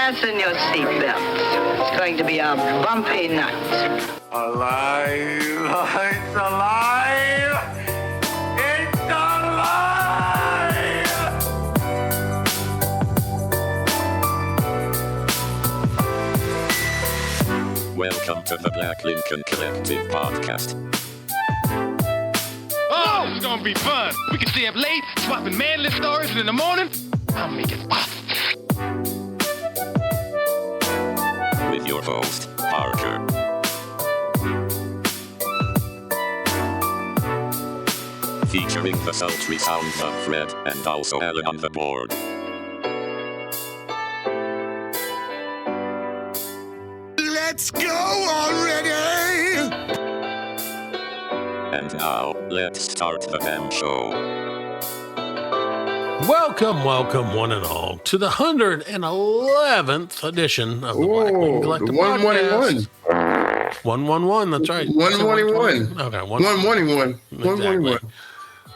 Fasten your seatbelts. It's going to be a bumpy night. Alive! It's alive! It's alive! Welcome to the Black Lincoln Collective podcast. Oh, it's gonna be fun. We can stay up late, swapping manly stories, and in the morning, I'll make it pop. With your host, Parker. Featuring the sultry sounds of Fred and also Allan on the board. Let's go already! And now, let's start the damn show. Welcome, one and all, to the 111th edition of the Black Lincoln Collective podcast. 111, that's right. 121. Okay, 121. Exactly.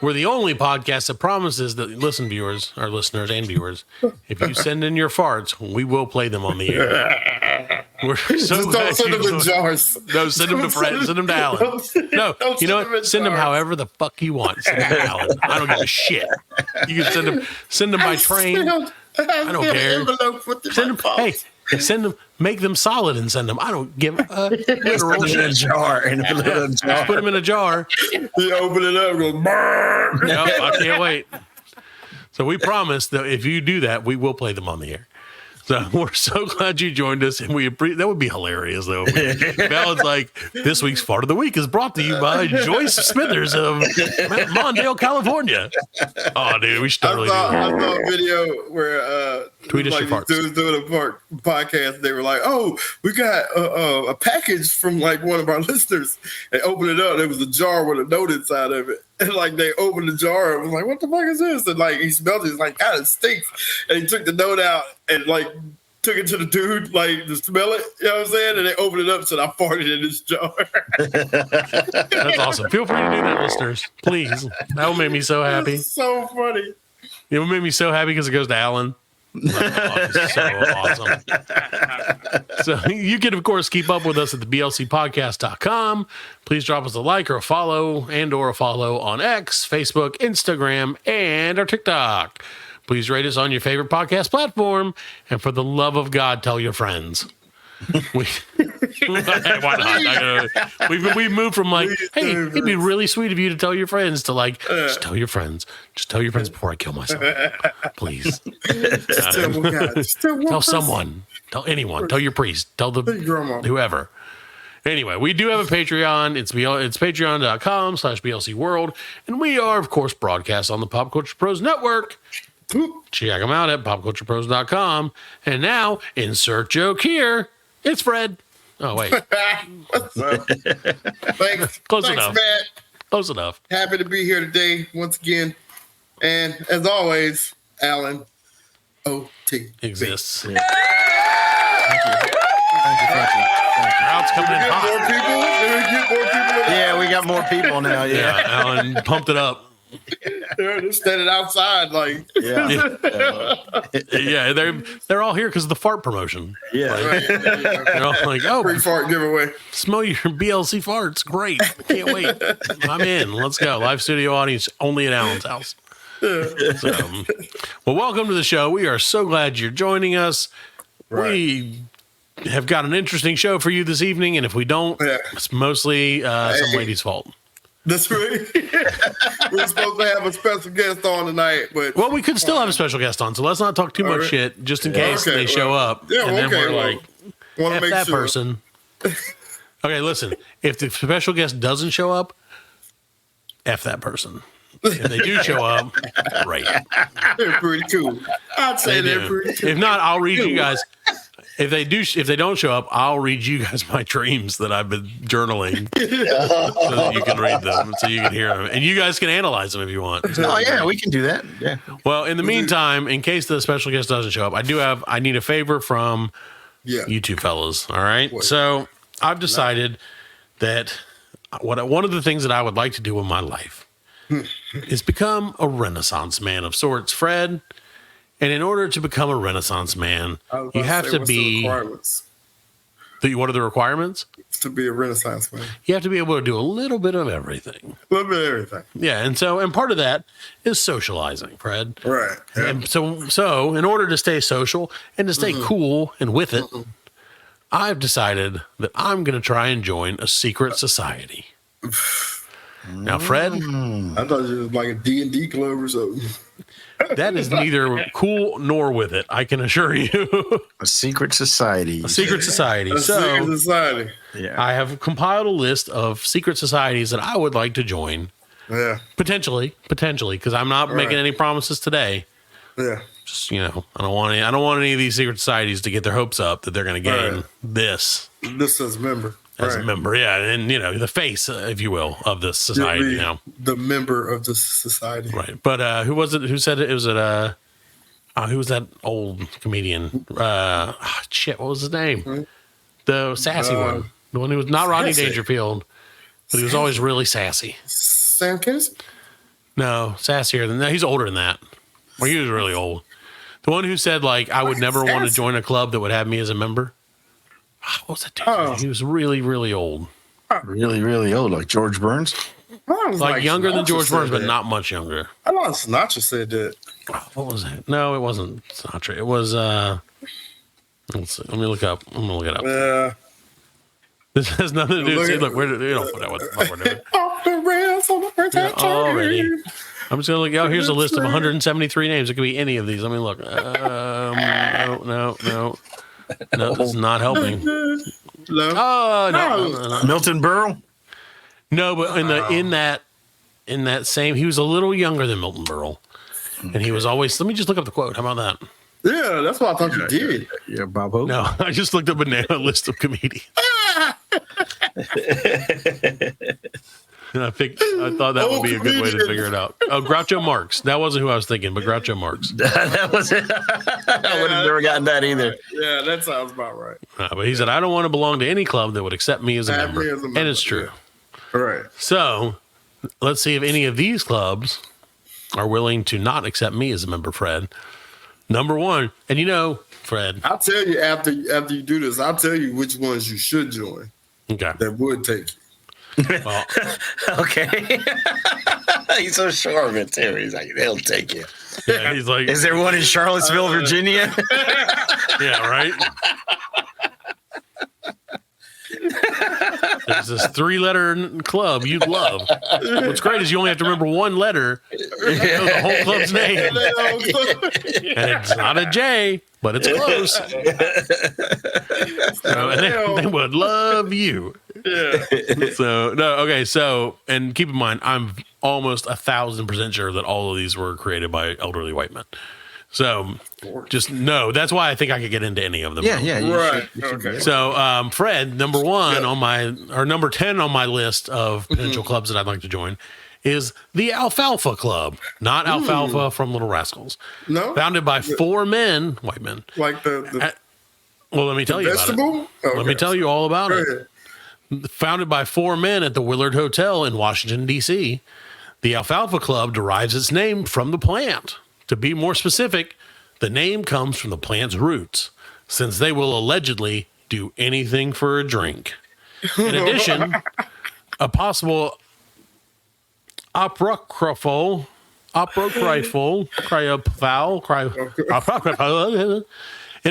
We're the only podcast that promises that our listeners and viewers, if you send in your farts, we will play them on the air. We're so Just don't send them in jars. No, send them to Fred. Send them to Allan. No, you know what? Send them however the fuck you want. Send them to Allan. I don't give a shit. You can send them by train. I don't care. Send them. Make them solid and send them. I don't give a literal shit. In a jar. Just put them in a jar. You open it up and goes, brrr. No, I can't wait. So we promise that if you do that, we will play them on the air. So we're so glad you joined us, and that would be hilarious, though. Allan's like, this week's Fart of the Week is brought to you by Joyce Smithers of Mondale, California. Oh, dude, we should totally do that. I saw a video where Tweet us like your farts. dudes doing a podcast. They were like, "Oh, we got a package from like one of our listeners." They opened it up. There was a jar with a note inside of it. And like they opened the jar and was like, "What the fuck is this?" And like he smelled it. He's like, "God, it stinks." And he took the note out and like took it to the dude like to smell it. You know what I'm saying? And they opened it up and said, "I farted in this jar." That's awesome. Feel free to do that, listeners. Please. That would make me so happy. It's so funny. It would make me so happy because it goes to Allan. It's so awesome. So you can, of course, keep up with us at the blcpodcast.com. Please drop us a like or a follow on X, Facebook, Instagram, and our TikTok. Please rate us on your favorite podcast platform. And for the love of God, tell your friends. Why not? We've moved from like, hey, it'd be really sweet of you to tell your friends to like, just tell your friends. Just tell your friends before I kill myself. Please. Tell someone. Tell anyone. Tell your priest. Tell the whoever. Anyway, we do have a Patreon. It's patreon.com/BLC World. And we are, of course, broadcast on the Pop Culture Pros Network. Check them out at popculturepros.com. And now, insert joke here. It's Fred. Oh, wait. Thanks. Close enough. Matt. Close enough. Happy to be here today once again. And as always, Allan O.T. Exists. Thank you. Crowd's coming in hot. More people? Did we get more people? Yeah, we got more people now. Yeah, Allan pumped it up. They're standing outside like. Yeah. Yeah, they're all here because of the fart promotion. Yeah. Right. They're all like, oh, Free fart giveaway. smell your BLC farts. Great. I can't wait. I'm in. Let's go. Live studio audience only at Allan's house. So, well, welcome to the show. We are so glad you're joining us. Right. We have got an interesting show for you this evening, and if we don't, it's mostly some lady's fault. That's right. We're supposed to have a special guest on tonight, but Well, we could still have a special guest on, so let's not talk too much shit, just in case they show up. Yeah, and then okay, we're like, wanna F make that sure. person. Okay, listen. If the special guest doesn't show up, F that person. If they do show up, great. They're pretty cool. I'd say they're do. pretty cool. If not, I'll read you guys. If they don't show up, I'll read you guys my dreams that I've been journaling, so that you can read them, so you can hear them, and you guys can analyze them if you want. Oh yeah, we can do that. Yeah. Well, in the meantime, in case the special guest doesn't show up, I need a favor from you two fellas. All right. So I've decided that one of the things that I would like to do in my life is become a Renaissance man of sorts. Fred, And in order to become a Renaissance man, you have to be. What are the requirements? To be a Renaissance man. You have to be able to do a little bit of everything. A little bit of everything. Yeah, and part of that is socializing, Fred. Right. Yeah. And so in order to stay social and to stay cool and with it, I've decided that I'm going to try and join a secret society. Now, Fred, I thought it was like a D&D club or something. that is neither cool nor with it, I can assure you. A secret society. A secret society. A secret society. Yeah. I have compiled a list of secret societies that I would like to join. Yeah. Potentially, because I'm not making any promises today. Yeah. Just, I don't want any of these secret societies to get their hopes up that they're going to gain this as a member. As a member, yeah, and the face, if you will, of this society now. The member of the society, right? But who was it? Who said it? It was who was that old comedian? What was his name? The sassy one, the one who was not Rodney Dangerfield, but he was always really sassy. Sam Kinison? No, sassier than that. He's older than that. Or he was really old. The one who said I would never want to join a club that would have me as a member. What was that dude? Oh. He was really, really old. Really, really old, like George Burns? Like younger than George Burns, but not much younger. I thought Sinatra said that. What was that? No, it wasn't Sinatra. It was, let's see. Let me look up. I'm going to look it up. Yeah. This has nothing to do with, look, we don't put out what the fuck we're doing. Off the rails on the first already. I'm just going to look. Here's a list of 173 names. It could be any of these. Let me look. No, this is not helping. No. Oh, no. Milton Berle? No, but in that same, he was a little younger than Milton Berle, and he was always. Let me just look up the quote. How about that? Yeah, that's what I thought you did. Yeah, Bob Hope. No, I just looked up a list of comedians. And I thought that would be a good way to figure it out. Oh, Groucho Marx. That wasn't who I was thinking, but Groucho Marx. That was it. I would have never gotten that either. Yeah, that sounds about right. But he said, I don't want to belong to any club that would accept me as a member. And it's true. Yeah. Right. So let's see if any of these clubs are willing to not accept me as a member, Fred. Number one, and Fred. I'll tell you after you do this, I'll tell you which ones you should join. Okay. That would take you. Well, okay. He's so sure of it too. He's like, they'll take you. Yeah, he's like, is there one in Charlottesville, Virginia? Yeah, right. There's this 3-letter club you'd love. What's great is you only have to remember one letter. You know the whole club's name. And it's not a J, but it's close. And they would love you. Yeah. So, and keep in mind, I'm almost 1,000% sure that all of these were created by elderly white men. So just no, that's why I think I could get into any of them. Yeah. Right. Okay. So, Fred, number 1 or number 10 on my list of potential clubs that I'd like to join is the Alfalfa Club, not Alfalfa from Little Rascals. No. Founded by 4 men, white men. Like the well, let me tell you vegetable? about it. Okay. Let me tell you all about it. Founded by 4 men at the Willard Hotel in Washington, D.C., the Alfalfa Club derives its name from the plant. To be more specific, the name comes from the plant's roots, since they will allegedly do anything for a drink. In addition, a possible apocryphal in a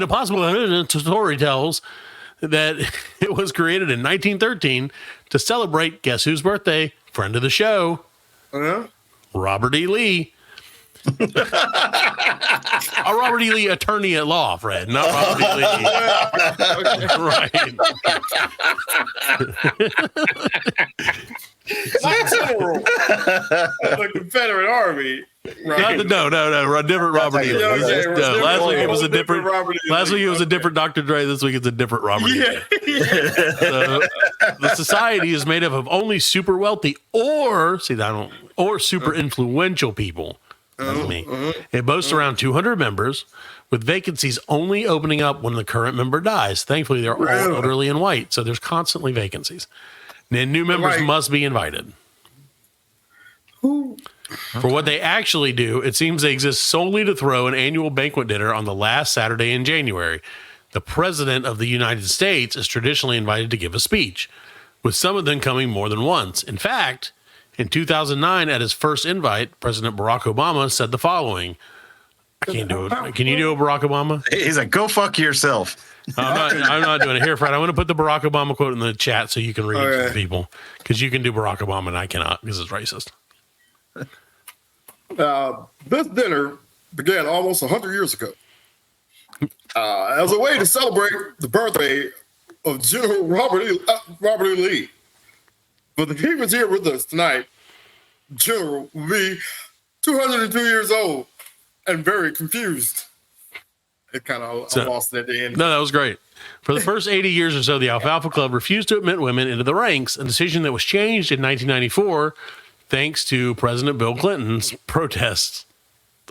possible story tells that it was created in 1913 to celebrate, guess whose birthday? Friend of the show, Robert E. Lee. A Robert E. Lee attorney at law, Fred, not Robert E. Lee. Right. The Confederate Army. Right. No, different Robert E. Lee. Last week it was a different Robert E. Last week it was a different Dr. Dre. This week it's a different Robert E. Lee. So, the society is made up of only super wealthy or super influential people. That's me. It boasts around 200 members, with vacancies only opening up when the current member dies. Thankfully, they're all elderly and white, so there's constantly vacancies. And new members must be invited. Who For what they actually do, it seems they exist solely to throw an annual banquet dinner on the last Saturday in January. The President of the United States is traditionally invited to give a speech, with some of them coming more than once. In fact, in 2009, at his first invite, President Barack Obama said the following. I can't do it. Can you do a Barack Obama? He's like, go fuck yourself. I'm not doing it. Here, Fred, I'm going to put the Barack Obama quote in the chat so you can read it to the people. Because you can do Barack Obama and I cannot because it's racist. This dinner began almost 100 years ago as a way to celebrate the birthday of General Robert E. Lee. But if he was here with us tonight, General would be 202 years old and very confused. It kind of lost at the end. No, that was great. For the first 80 years or so, the Alfalfa Club refused to admit women into the ranks, a decision that was changed in 1994 thanks to President Bill Clinton's protests.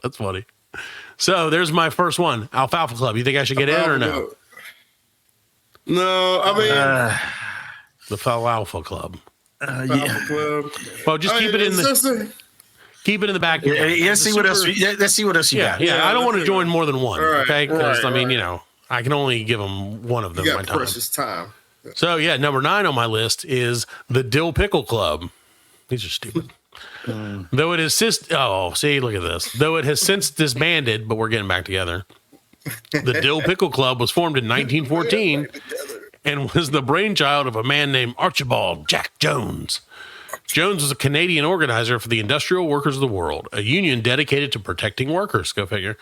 That's funny. So there's my first one, Alfalfa Club. You think I should get in or no? No, I mean... the Alfalfa Club. Alfalfa Club. Well, just keep it in the... Keep it in the back. Let's see what else you got. Yeah, I don't want to join more than one. Right, okay, because right. You know, I can only give them one of them. You my got time. precious time. So yeah, number 9 on my list is the Dill Pickle Club. These are stupid. Though it is look at this. Though it has since disbanded, but we're getting back together. The Dill Pickle Club was formed in 1914 and was the brainchild of a man named Archibald Jack Jones. Jones was a Canadian organizer for the Industrial Workers of the World, a union dedicated to protecting workers. Go figure.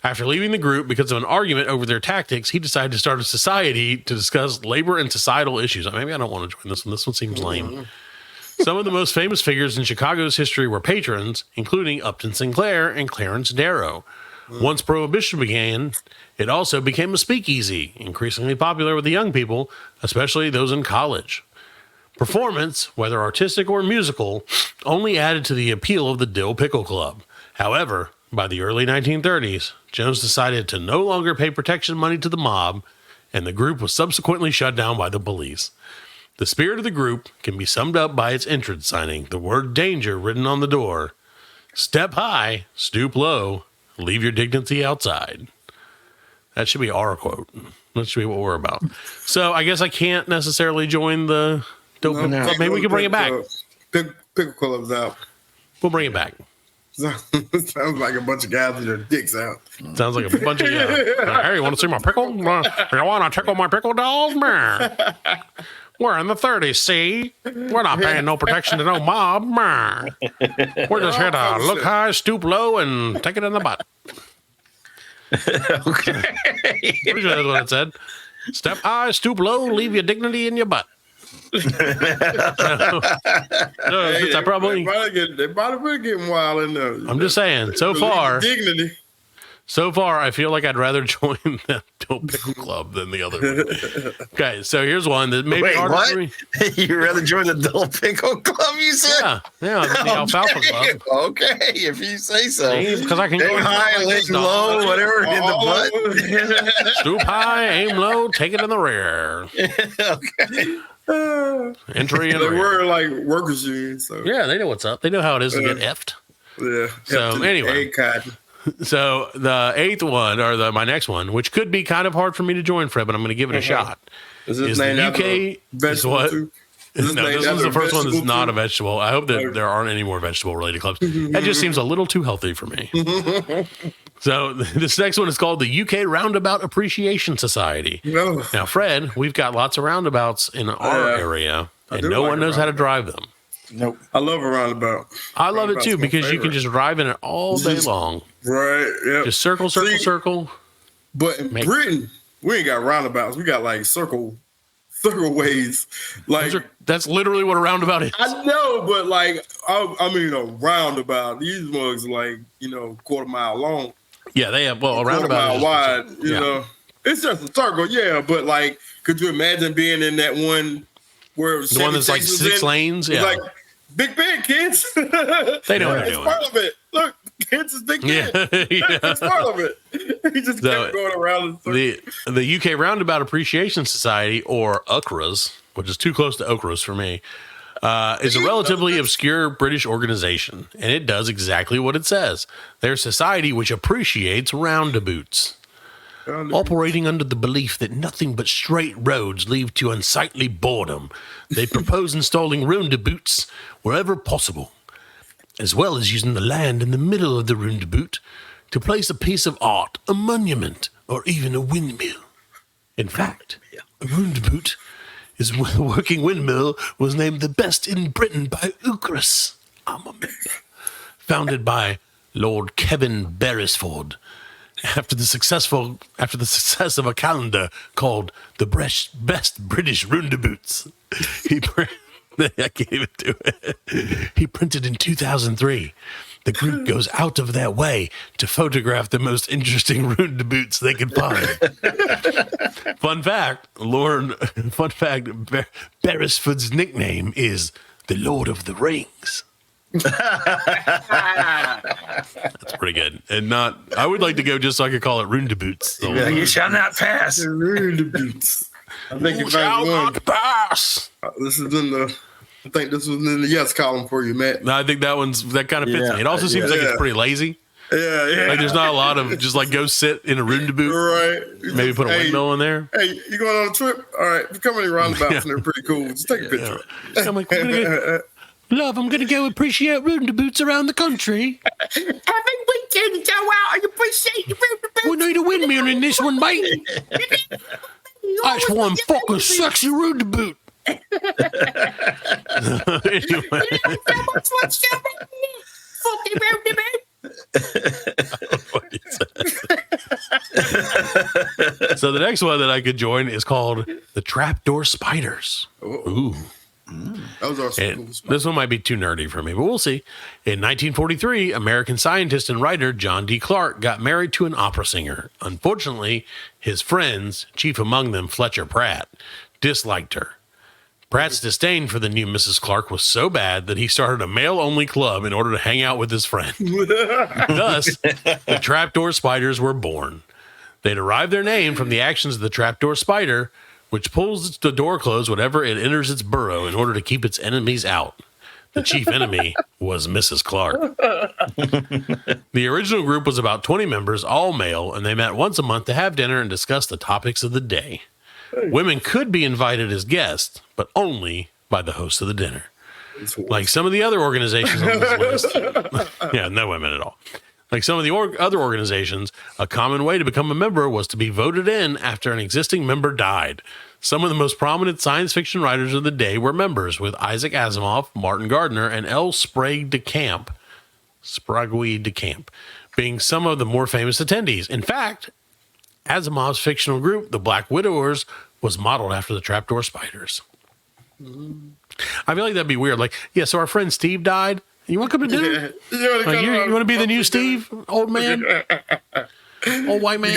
After leaving the group because of an argument over their tactics, he decided to start a society to discuss labor and societal issues. Maybe I don't want to join this one. This one seems lame. Some of the most famous figures in Chicago's history were patrons, including Upton Sinclair and Clarence Darrow. Once Prohibition began, it also became a speakeasy, increasingly popular with the young people, especially those in college. Performance, whether artistic or musical, only added to the appeal of the Dill Pickle Club. However, by the early 1930s, Jones decided to no longer pay protection money to the mob, and the group was subsequently shut down by the police. The spirit of the group can be summed up by its entrance signing, the word danger written on the door. Step high, stoop low, leave your dignity outside. That should be our quote. That should be what we're about. So I guess I can't necessarily join the... Maybe we can bring it back. Pickle Club's out. We'll bring it back. Sounds like a bunch of guys with their dicks out. Sounds like a bunch of hey, you want to see my pickle? You want to tickle my pickle dolls? We're in the 30s, see? We're not paying no protection to no mob. We're just here to look high, stoop low, and take it in the butt. Okay. Pretty sure that's what it said. Step high, stoop low, leave your dignity in your butt. They probably been getting wild in there. I'm just saying, so far, dignity. So far, I feel like I'd rather join the Dill Pickle Club than the other one. Okay, so here's one that maybe harder for me. You'd rather join the Dill Pickle Club, you said? Yeah, the Alfalfa Club. Okay, if you say so. Because I can go high, aim low, whatever, in the butt. Stoop high, aim low, take it in the rear. Okay. Entry in the They rear. were like workers' unions. So. Yeah, they know what's up. They know how it is to get effed. Yeah. So anyway. So the 8th one, or my next one, which could be kind of hard for me to join, Fred, but I'm going to give it a shot. Is this the UK vegetable too? No, this is the first one that's not a vegetable. I hope that there aren't any more vegetable-related clubs. That just seems a little too healthy for me. So this next one is called the UK Roundabout Appreciation Society. No. Now, Fred, we've got lots of roundabouts in our area, and no one knows how to drive them. Nope. I love a roundabout. I love it too because you can just drive in it all day long. Right. Yeah. Just circle. But in Britain, we ain't got roundabouts. We got like circle ways. Like that's literally what a roundabout is. I know, but like I mean a roundabout. These ones are like quarter mile long. Yeah, they have a roundabout mile wide. You know, it's just a circle. Yeah, but like, could you imagine being in that one where the one that's like 6 lanes? Yeah. Like, Big Ben, kids. They know what they're doing. It's part of it. Look, kids is Big Ben. Yeah. That's part of it. He just kept going around. The UK Roundabout Appreciation Society, or UCRAS, which is too close to Okras for me, is a relatively obscure British organization, and it does exactly what it says. They're a society which appreciates roundabouts. Operating under the belief that nothing but straight roads lead to unsightly boredom, they propose installing roundabouts wherever possible, as well as using the land in the middle of the roundabout to place a piece of art, a monument, or even a windmill. In fact, a roundabout is a working windmill was named the best in Britain by Uchris, I'm a member, founded by Lord Kevin Beresford. After the success of a calendar called the Best British Roundabouts, I can't even do it. He printed in 2003. The group goes out of their way to photograph the most interesting roundabouts they can find. Fun fact, Beresford's nickname is the Lord of the Rings. That's pretty good. And I would like to go just so I could call it roundabouts. You shall not pass. Roundabouts. I think You shall not pass. I think this was in the yes column for you, Matt. No, I think that kind of fits me. It also seems like it's pretty lazy. Yeah. Like there's not a lot of just like go sit in a roundabout. Right. Maybe put a windmill in there. Hey, you going on a trip? All right. We're coming in roundabouts and they're pretty cool. Just take a picture. I'm like, Love, I'm going to go appreciate roundabouts around the country. Every weekend, go out and appreciate your roundabouts. We need a windmill in this one, mate. That's one fucking sexy roundabout. Anyway. Fucking roundabout. So the next one that I could join is called the Trapdoor Spiders. Ooh. Those are some cool This one might be too nerdy for me, but we'll see. In 1943, American scientist and writer John D. Clark got married to an opera singer. Unfortunately, his friends, chief among them Fletcher Pratt, disliked her. Pratt's disdain for the new Mrs. Clark was so bad that he started a male-only club in order to hang out with his friend. Thus, the Trapdoor Spiders were born. They derived their name from the actions of the trapdoor spider, which pulls the door closed whenever it enters its burrow in order to keep its enemies out. The chief enemy was Mrs. Clark. The original group was about 20 members, all male, and they met once a month to have dinner and discuss the topics of the day. Women could be invited as guests, but only by the host of the dinner. Like some of the other organizations on this list. Yeah, no women at all. Like some of the other organizations, a common way to become a member was to be voted in after an existing member died. Some of the most prominent science fiction writers of the day were members, with Isaac Asimov, Martin Gardner, and L. Sprague de Camp being some of the more famous attendees. In fact, Asimov's fictional group, the Black Widowers, was modeled after the Trapdoor Spiders. I feel like that'd be weird. Like, yeah, so our friend Steve died. You want to come to dinner? You want to be the new Steve, old man, old white man?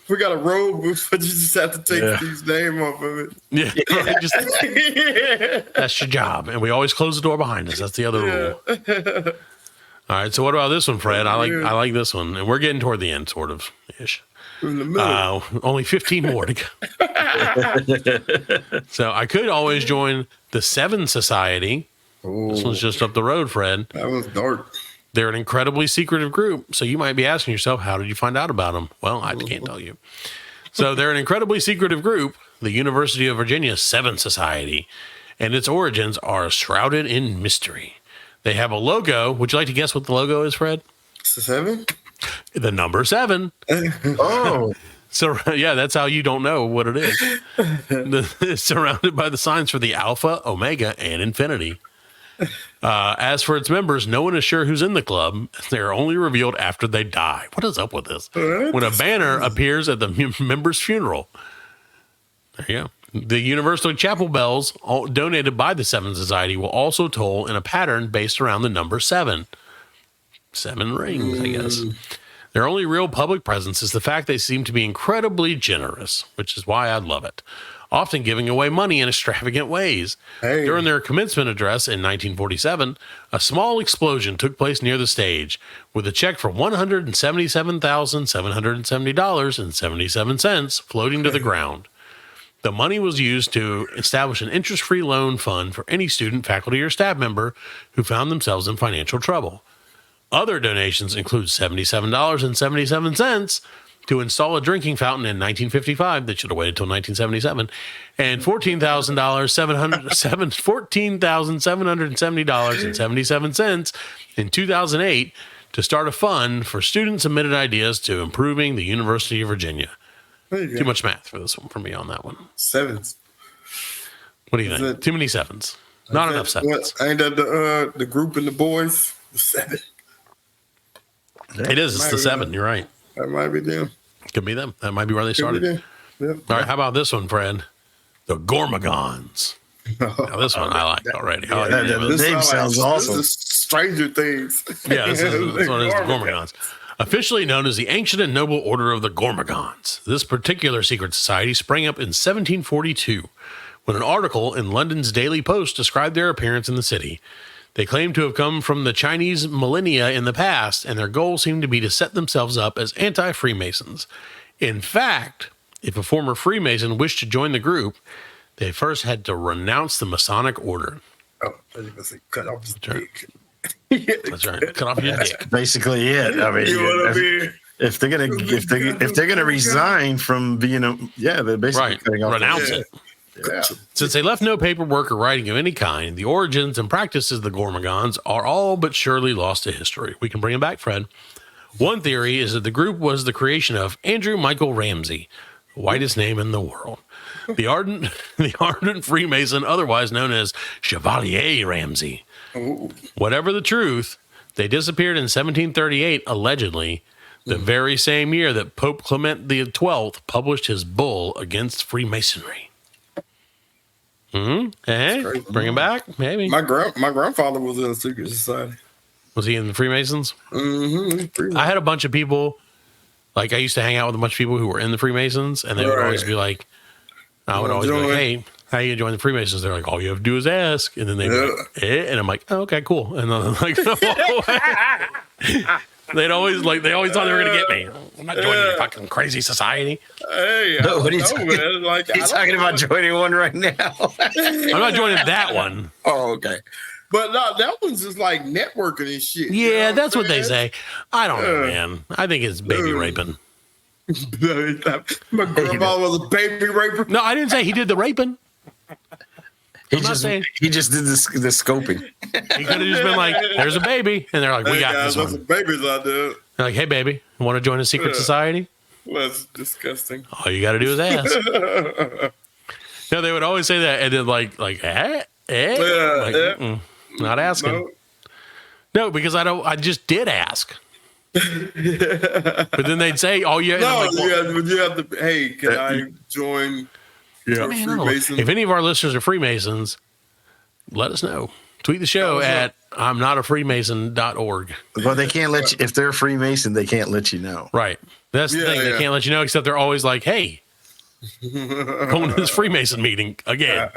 We got a robe, but you just have to take Steve's name off of it. Yeah, that's your job, and we always close the door behind us. That's the other rule. All right, so what about this one, Fred? I like this one, and we're getting toward the end, sort of ish. Only 15 more to go. So I could always join the Seven Society. Ooh. This one's just up the road, Fred. That one's dark. They're an incredibly secretive group, so you might be asking yourself, how did you find out about them? Well, I can't tell you. So they're an incredibly secretive group, the University of Virginia Seven Society, and its origins are shrouded in mystery. They have a logo. Would you like to guess what the logo is, Fred? It's the 7? The number 7. Oh. So, yeah, that's how you don't know what it is. It's surrounded by the signs for the Alpha, Omega, and Infinity. As for its members, no one is sure who's in the club. They are only revealed after they die. What is up with this? When a banner appears at the member's funeral. There you go. The Universal Chapel bells, donated by the Seven Society, will also toll in a pattern based around the number 7. 7 rings, I guess. Their only real public presence is the fact they seem to be incredibly generous, which is why I love it. Often giving away money in extravagant ways. Hey. During their commencement address in 1947, a small explosion took place near the stage, with a check for $177,770.77 floating to the ground. The money was used to establish an interest-free loan fund for any student, faculty, or staff member who found themselves in financial trouble. Other donations include $77.77 to install a drinking fountain in 1955 that should have waited until 1977, and $14,770.77 in 2008 to start a fund for student-submitted ideas to improving the University of Virginia. Too much math for this one for me on that one. Sevens. What do you think? Too many sevens. Not enough sevens. Ain't that the group and the boys? 7. It is. It's the 7. You're right. That might be them. Could be them. That might be where they started. Yep. All right. How about this one, Fred? The Gormagons. Now, this one I like already. I like the name sounds awesome. This is Stranger Things. Yeah, this one is the Gormagons. Officially known as the Ancient and Noble Order of the Gormagons, this particular secret society sprang up in 1742 when an article in London's Daily Post described their appearance in the city. They claimed to have come from the Chinese millennia in the past, and their goal seemed to be to set themselves up as anti-Freemasons. In fact, if a former Freemason wished to join the group, they first had to renounce the Masonic order. Oh, I was going to say, cut off his dick. That's right. Cut off your dick. Basically it. I mean, if they're gonna resign from being they're basically cutting off. Renounce it. Yeah. Since they left no paperwork or writing of any kind, the origins and practices of the Gormagons are all but surely lost to history. We can bring them back, Fred. One theory is that the group was the creation of Andrew Michael Ramsey, the whitest name in the world. The ardent Freemason, otherwise known as Chevalier Ramsey. Ooh. Whatever the truth, they disappeared in 1738, allegedly, the very same year that Pope Clement XII published his bull against Freemasonry. Hey, bring him back, maybe. My grandfather was in a secret society. Was he in the Freemasons? Mm-hmm. I had a bunch of people, like I used to hang out with a bunch of people who were in the Freemasons, and they would always be like, I would always be like, hey, how you gonna join the Freemasons? They're like, all you have to do is ask. And then they'd be like, and I'm like, oh, okay, cool. And then I'm like, they always thought they were gonna get me. I'm not joining your fucking crazy society. Hey, what are you talking man. Like, He's talking about joining one right now. I'm not joining that one. Oh, okay. But no, that one's just like networking and shit. Yeah, that's what they say. I don't know, man. I think it's baby raping. My grandfather was a baby raper. No, I didn't say he did the raping. He just did the scoping. He could have just been like, "There's a baby," and they're like, "We got this one." Some babies out there. They're like, "Hey, baby, want to join a secret society?" That's disgusting. All you got to do is ask. No, they would always say that, and then not asking. No, because I just did ask. But then they'd say, "Oh, yeah." No, you have to. Hey, can I join? Yeah. Freemason? If any of our listeners are Freemasons, let us know. Tweet the show at I'mNotAFreemason.org. Well, they can't let you. If they're a Freemason, they can't let you know. Right. That's the thing. They can't let you know, except they're always like, "Hey, going to this Freemason meeting again."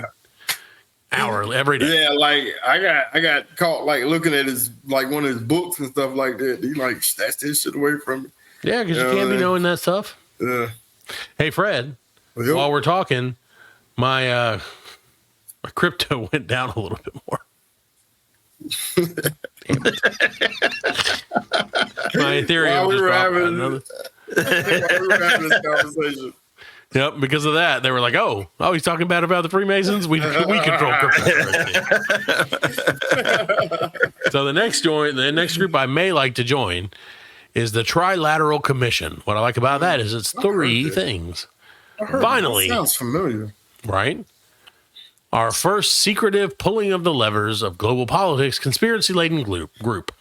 Hourly, every day. Yeah, like I got caught like looking at his like one of his books and stuff like that. He like snatched his shit away from me. Yeah, because you can't be knowing that stuff. Yeah. Hey, Fred, while we're talking, my crypto went down a little bit more. My Ethereum just dropped another. We were having this conversation. Yep, because of that, they were like, "Oh, he's talking bad about the Freemasons. We control cryptocurrency." So the next group I may like to join is the Trilateral Commission. What I like about that is it's 3 things. Finally, that sounds familiar, right? Our first secretive pulling of the levers of global politics, conspiracy-laden group.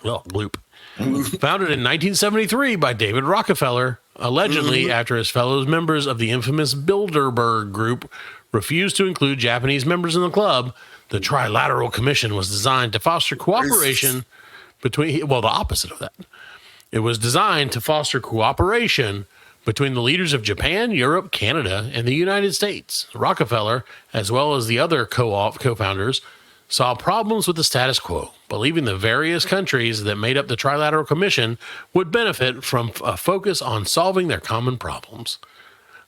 Founded in 1973 by David Rockefeller, allegedly after his fellow members of the infamous Bilderberg Group refused to include Japanese members in the club. The Trilateral Commission was designed to foster cooperation between, the opposite of that. It was designed to foster cooperation between the leaders of Japan, Europe, Canada, and the United States. Rockefeller, as well as the other co-founders, saw problems with the status quo, believing the various countries that made up the Trilateral Commission would benefit from a focus on solving their common problems.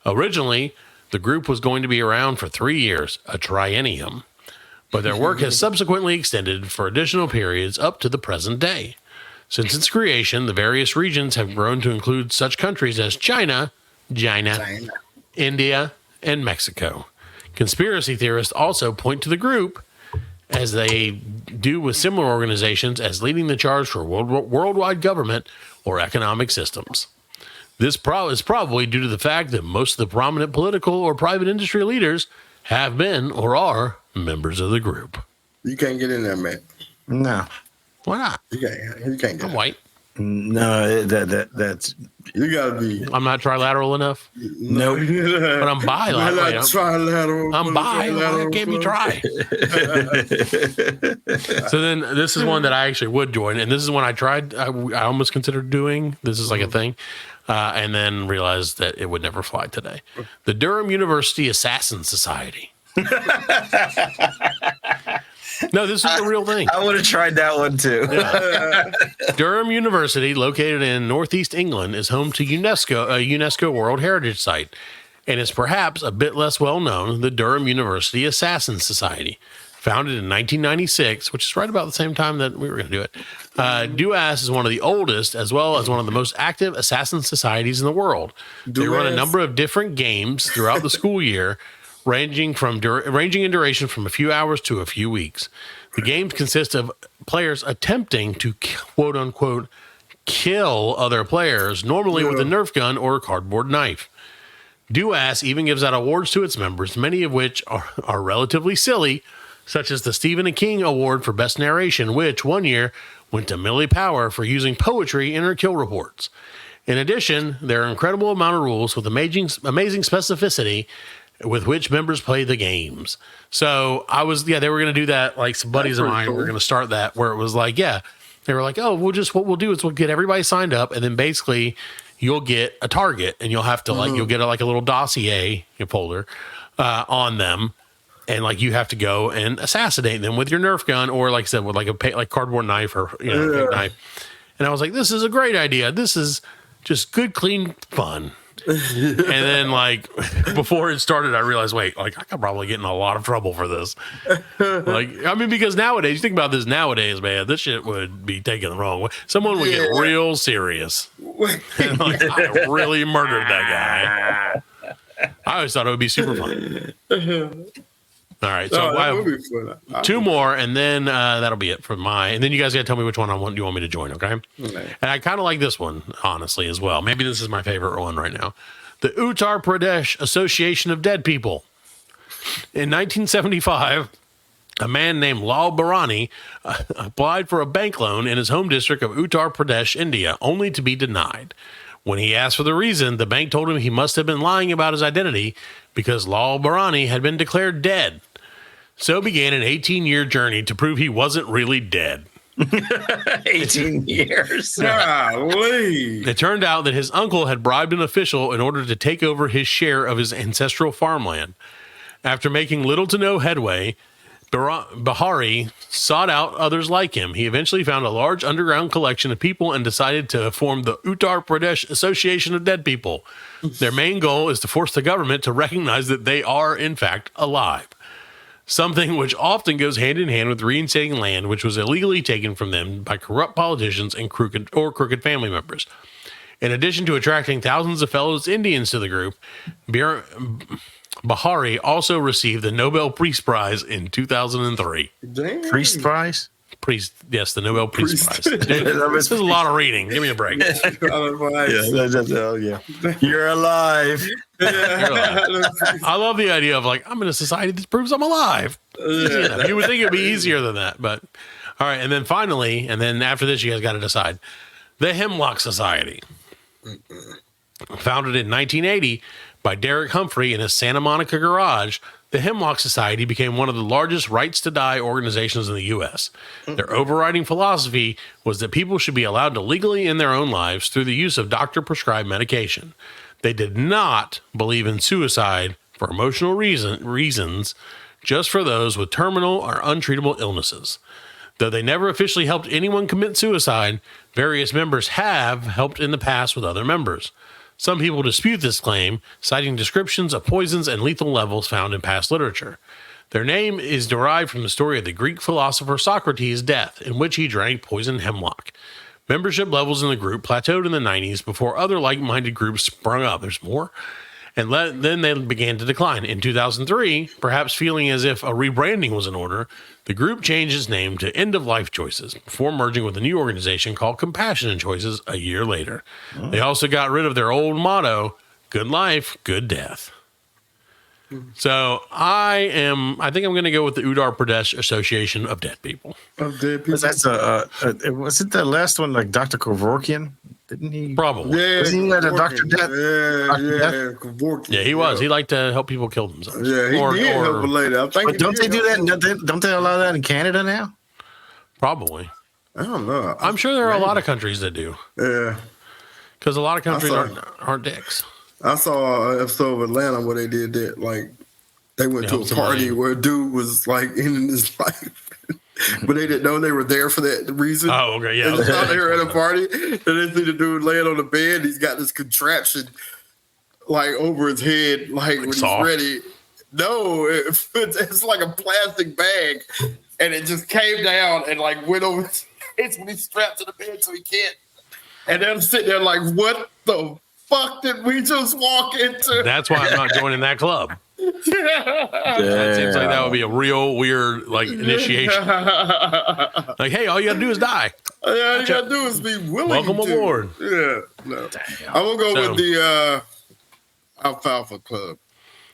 Originally, The group was going to be around for 3 years, a triennium, but their work has subsequently extended for additional periods up to the present day. Since its creation, the various regions have grown to include such countries as China, India, and Mexico. Conspiracy theorists also point to the group, as they do with similar organizations, as leading the charge for worldwide government or economic systems. This is probably due to the fact that most of the prominent political or private industry leaders have been or are members of the group. You can't get in there, man. No. Why not? You can't get I'm white. No, that's you gotta be. I'm not trilateral enough. no. But I'm bi. Trilateral. I'm bi. Why can't be tri? So then this is one that I actually would join, and this is one I tried. I almost considered doing. This is like a thing, and then realized that it would never fly today. The Durham University Assassin Society. No, this is a real thing. I would have tried that one too. Durham University, located in northeast England, is home to a UNESCO World Heritage Site, and is perhaps a bit less well known, the Durham University Assassin Society. Founded in 1996, which is right about the same time that we were going to do it. DUAS is one of the oldest, as well as one of the most active assassin societies in the world. They run a number of different games throughout the school year, ranging in duration from a few hours to a few weeks. The games consist of players attempting to, quote unquote, kill other players, normally with a Nerf gun or a cardboard knife. DUAS even gives out awards to its members, many of which are relatively silly, such as the Stephen King Award for Best Narration, which one year went to Millie Power for using poetry in her kill reports. In addition, there are an incredible amount of rules with amazing specificity with which members play the games. So they were going to do that. Like some buddies of mine were going to start that, where it was like, they were like, oh, what we'll do is we'll get everybody signed up, and then basically you'll get a target, and you'll have to you'll get a little dossier folder on them, and you have to go and assassinate them with your Nerf gun, or like I said, with a cardboard knife or big knife. And I was like, this is a great idea. This is just good, clean fun. And then before it started, I realized, wait, I could probably get in a lot of trouble for this. Because nowadays, you think about this nowadays, man, this shit would be taken the wrong way. Someone would get real serious. And, I really murdered that guy. I always thought it would be super fun. All right, so I have 2 more, and then that'll be it for and then you guys got to tell me which one you want me to join, okay? And I kind of like this one, honestly, as well. Maybe this is my favorite one right now. The Uttar Pradesh Association of Dead People. In 1975, a man named Lal Barani applied for a bank loan in his home district of Uttar Pradesh, India, only to be denied. When he asked for the reason, the bank told him he must have been lying about his identity because Lal Barani had been declared dead. So began an 18-year journey to prove he wasn't really dead. 18 years. It turned out that his uncle had bribed an official in order to take over his share of his ancestral farmland. After making little to no headway, Bahari sought out others like him. He eventually found a large underground collection of people and decided to form the Uttar Pradesh Association of Dead People. Their main goal is to force the government to recognize that they are, in fact, alive. Something which often goes hand in hand with reinstating land which was illegally taken from them by corrupt politicians and crooked family members. In addition to attracting thousands of fellow Indians to the group, Bahari also received the Nobel Peace Prize in 2003. Damn. Priest Prize? Yes, the Nobel Peace Prize. This is a lot of reading. Give me a break. You're alive. I love the idea of I'm in a society that proves I'm alive. You would think it'd be easier than that, but all right. And then finally, after this, you guys got to decide. The Hemlock Society, founded in 1980 by Derek Humphrey in his Santa Monica garage. The Hemlock Society became one of the largest rights to die organizations in the U.S. Their overriding philosophy was that people should be allowed to legally end their own lives through the use of doctor-prescribed medication. They did not believe in suicide for emotional reasons, just for those with terminal or untreatable illnesses. Though they never officially helped anyone commit suicide, various members have helped in the past with other members. Some people dispute this claim, citing descriptions of poisons and lethal levels found in past literature. Their name is derived from the story of the Greek philosopher Socrates' death, in which he drank poisoned hemlock. Membership levels in the group plateaued in the 90s before other like-minded groups sprung up. There's more. And then they began to decline. In 2003, perhaps feeling as if a rebranding was in order, the group changed its name to End of Life Choices before merging with a new organization called Compassionate Choices a year later. Oh. They also got rid of their old motto, Good Life, Good Death. So I think I'm going to go with the Uttar Pradesh Association of Dead People. Of dead people. That's was it the last one, like Dr. Kevorkian? Didn't he? Probably. Yeah, was he at a Dr. Death? Yeah, Kevorkian. Yeah, he was. He liked to help people kill themselves. Yeah, he did help a lady. But don't they do that? Don't they allow that in Canada now? Probably. I don't know. I'm sure there are a lot of countries that do. Yeah. Because a lot of countries aren't dicks. I saw an episode of Atlanta where they did that. Like, they went to a party where a dude was like ending his life, but they didn't know they were there for that reason. Oh, okay, yeah. They was out there at a party, and they see the dude laying on the bed. He's got this contraption like over his head, like when soft? he's ready. No, it's like a plastic bag, and it just came down and like went over his face when he's strapped to the bed, so he can't. And then I'm sitting there like, what the fuck did we just walk into? That's why I'm not joining that club. It seems like that would be a real weird like initiation. Like, hey, all you gotta do is die. All you gotta do is be willing. Welcome to. aboard. Yeah, no. I'm gonna go with the Alfalfa Club.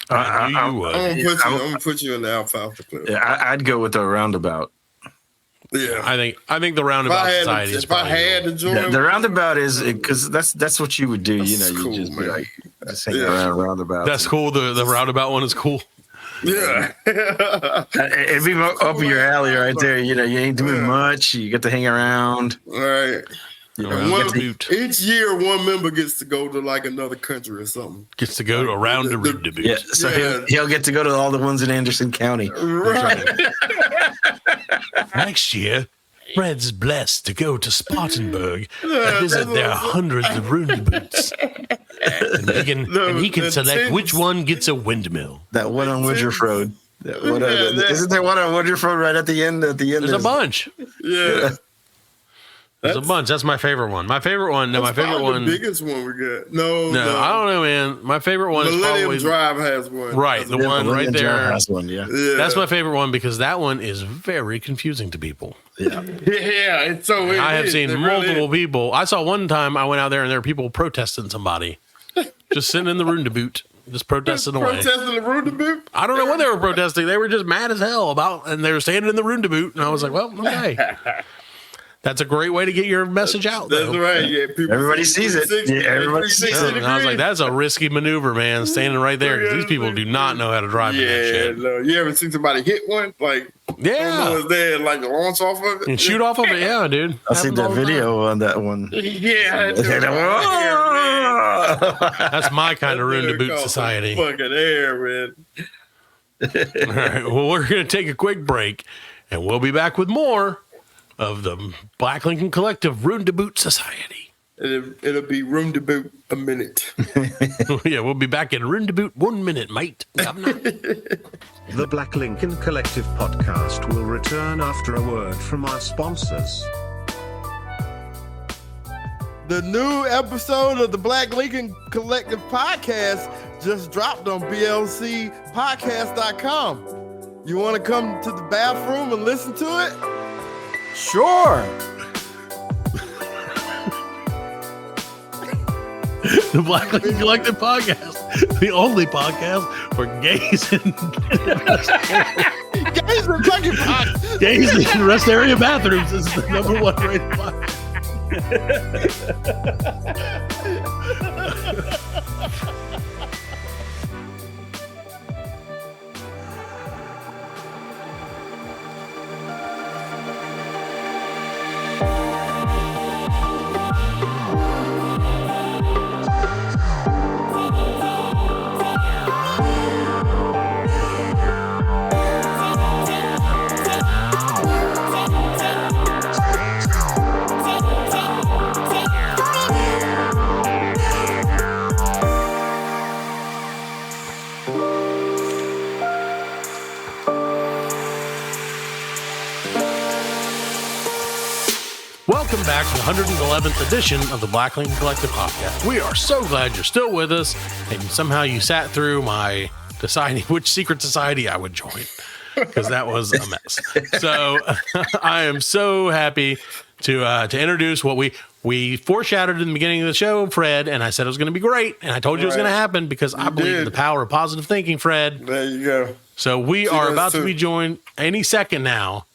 I'm gonna put you in the Alfalfa Club. Yeah, I'd go with the Roundabout. Yeah, I think the Roundabout Society is. If I had to join, the Roundabout is because that's what you would do. That's You know, you cool, just be man. like just hanging around Roundabout. That's cool. The Roundabout one is cool. Yeah, it'd be up your alley right there. You know, you ain't doing much. You get to hang around. All right. Each year, one member gets to go to like another country or something. Gets to go around the Roundabout. Yeah, so he'll get to go to all the ones in Anderson County. Right. Next year, Fred's blessed to go to Spartanburg and visit their hundreds of roundabouts. And he can select which one gets a windmill. That one on Woodruff Road. Isn't there one on Woodruff Road right at the end? There's a bunch. Yeah. There's a bunch. That's my favorite one. My favorite one. No, my favorite one. The biggest one we got. No, I don't know, man. My favorite one Millennium is probably Drive has one. Right, the one right there. Has one, yeah. That's my favorite one because that one is very confusing to people. Yeah, it's so. I have seen multiple people. I saw one time I went out there and there were people protesting somebody, just sitting in the roundabout, just protesting away. Protesting the roundabout. I don't know what they were protesting. They were just mad as hell and they were standing in the roundabout, and I was like, well, okay. That's a great way to get your message out. That's right. Yeah, everybody sees it. Yeah, everybody sees it. And I was like, that's a risky maneuver, man, standing right there because these people do not know how to drive in that shit. No. You ever seen somebody hit one? Like, yeah, there, like launch off of it and shoot off of it. Yeah, dude. I seen that video on that one. Yeah, that's my kind of roundabout society. Fucking air, man. All right. Well, we're gonna take a quick break, and we'll be back with more of the Black Lincoln Collective Roundabout Society. It'll be roundabout a minute. Yeah, we'll be back in roundabout 1 minute, mate. The Black Lincoln Collective podcast will return after a word from our sponsors. The new episode of the Black Lincoln Collective podcast just dropped on blcpodcast.com. You want to come to the bathroom and listen to it? Sure. The Black Lincoln Collective podcast, the only podcast for gays and gays in rest area bathrooms is the #1 rated podcast. welcome back to the 111th edition of the Black Lincoln Collective podcast. We are so glad you're still with us, and somehow you sat through my deciding which secret society I would join, because that was a mess. So I am so happy to introduce what we foreshadowed in the beginning of the show, Fred, and I said it was going to be great, and I told you it was going to happen because I believe in the power of positive thinking, Fred. There you go. So we are about to be joined any second now.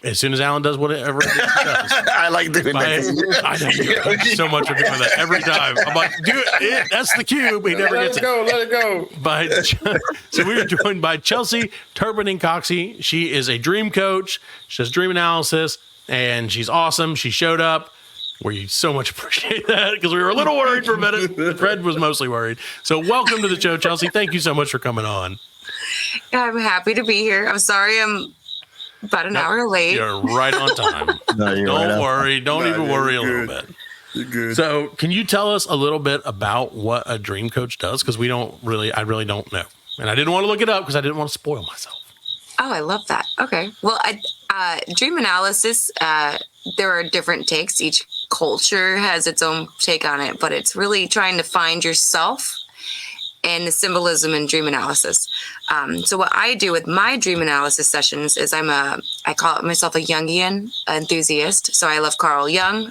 As soon as Allan does whatever it does. I like doing that. I know so much for doing that every time. I'm like, dude, that's the cube. He never gets it. Let it go. So we were joined by Chelsey Turpening Coxsey. She is a dream coach. She does dream analysis, and she's awesome. She showed up. We so much appreciate that because we were a little worried for a minute. Fred was mostly worried. So welcome to the show, Chelsey. Thank you so much for coming on. I'm happy to be here. I'm sorry I'm about an hour late. You're right on time. Don't worry. Don't even worry a little bit. You're good. So can you tell us a little bit about what a dream coach does? Because I really don't know. And I didn't want to look it up because I didn't want to spoil myself. Oh, I love that. Okay. Well, dream analysis, there are different takes. Each culture has its own take on it, but it's really trying to find yourself and the symbolism in dream analysis. So what I do with my dream analysis sessions is I call myself a Jungian enthusiast. So I love Carl Jung.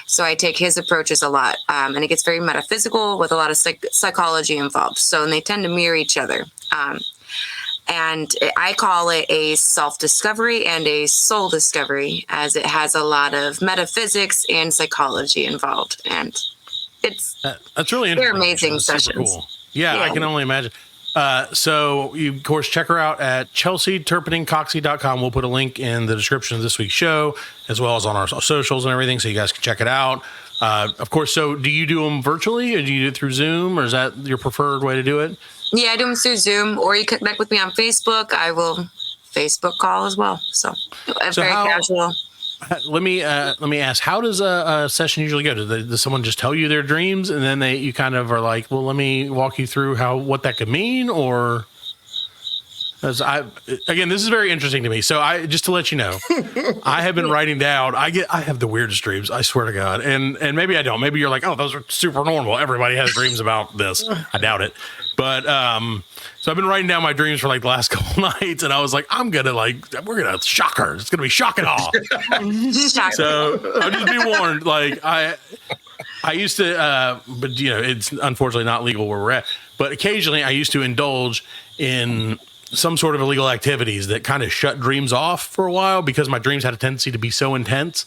So I take his approaches a lot. And it gets very metaphysical with a lot of psychology involved. So and they tend to mirror each other. And I call it a self-discovery and a soul discovery, as it has a lot of metaphysics and psychology involved. And that's really interesting. They're amazing that's sessions. Cool. Yeah, I can only imagine. So you, of course, check her out at ChelseyTurpeningCoxsey.com. We'll put a link in the description of this week's show, as well as on our socials and everything, so you guys can check it out. Of course, so do you do them virtually, or do you do it through Zoom, or is that your preferred way to do it? Yeah, I do them through Zoom, or you connect with me on Facebook. I will Facebook call as well. So very casual. Let me ask, how does a session usually go? Does someone just tell you their dreams, and then you kind of are like, well, let me walk you through what that could mean? Or again, this is very interesting to me. So just to let you know, I have been writing down, I have the weirdest dreams, I swear to God. And maybe I don't. Maybe you're like, oh, those are super normal. Everybody has dreams about this. I doubt it. But so I've been writing down my dreams for like the last couple nights, and I was like, we're gonna shock her. It's gonna be shock and awe. So I'll just be warned. Like I used to, but it's unfortunately not legal where we're at. But occasionally, I used to indulge in some sort of illegal activities that kind of shut dreams off for a while because my dreams had a tendency to be so intense.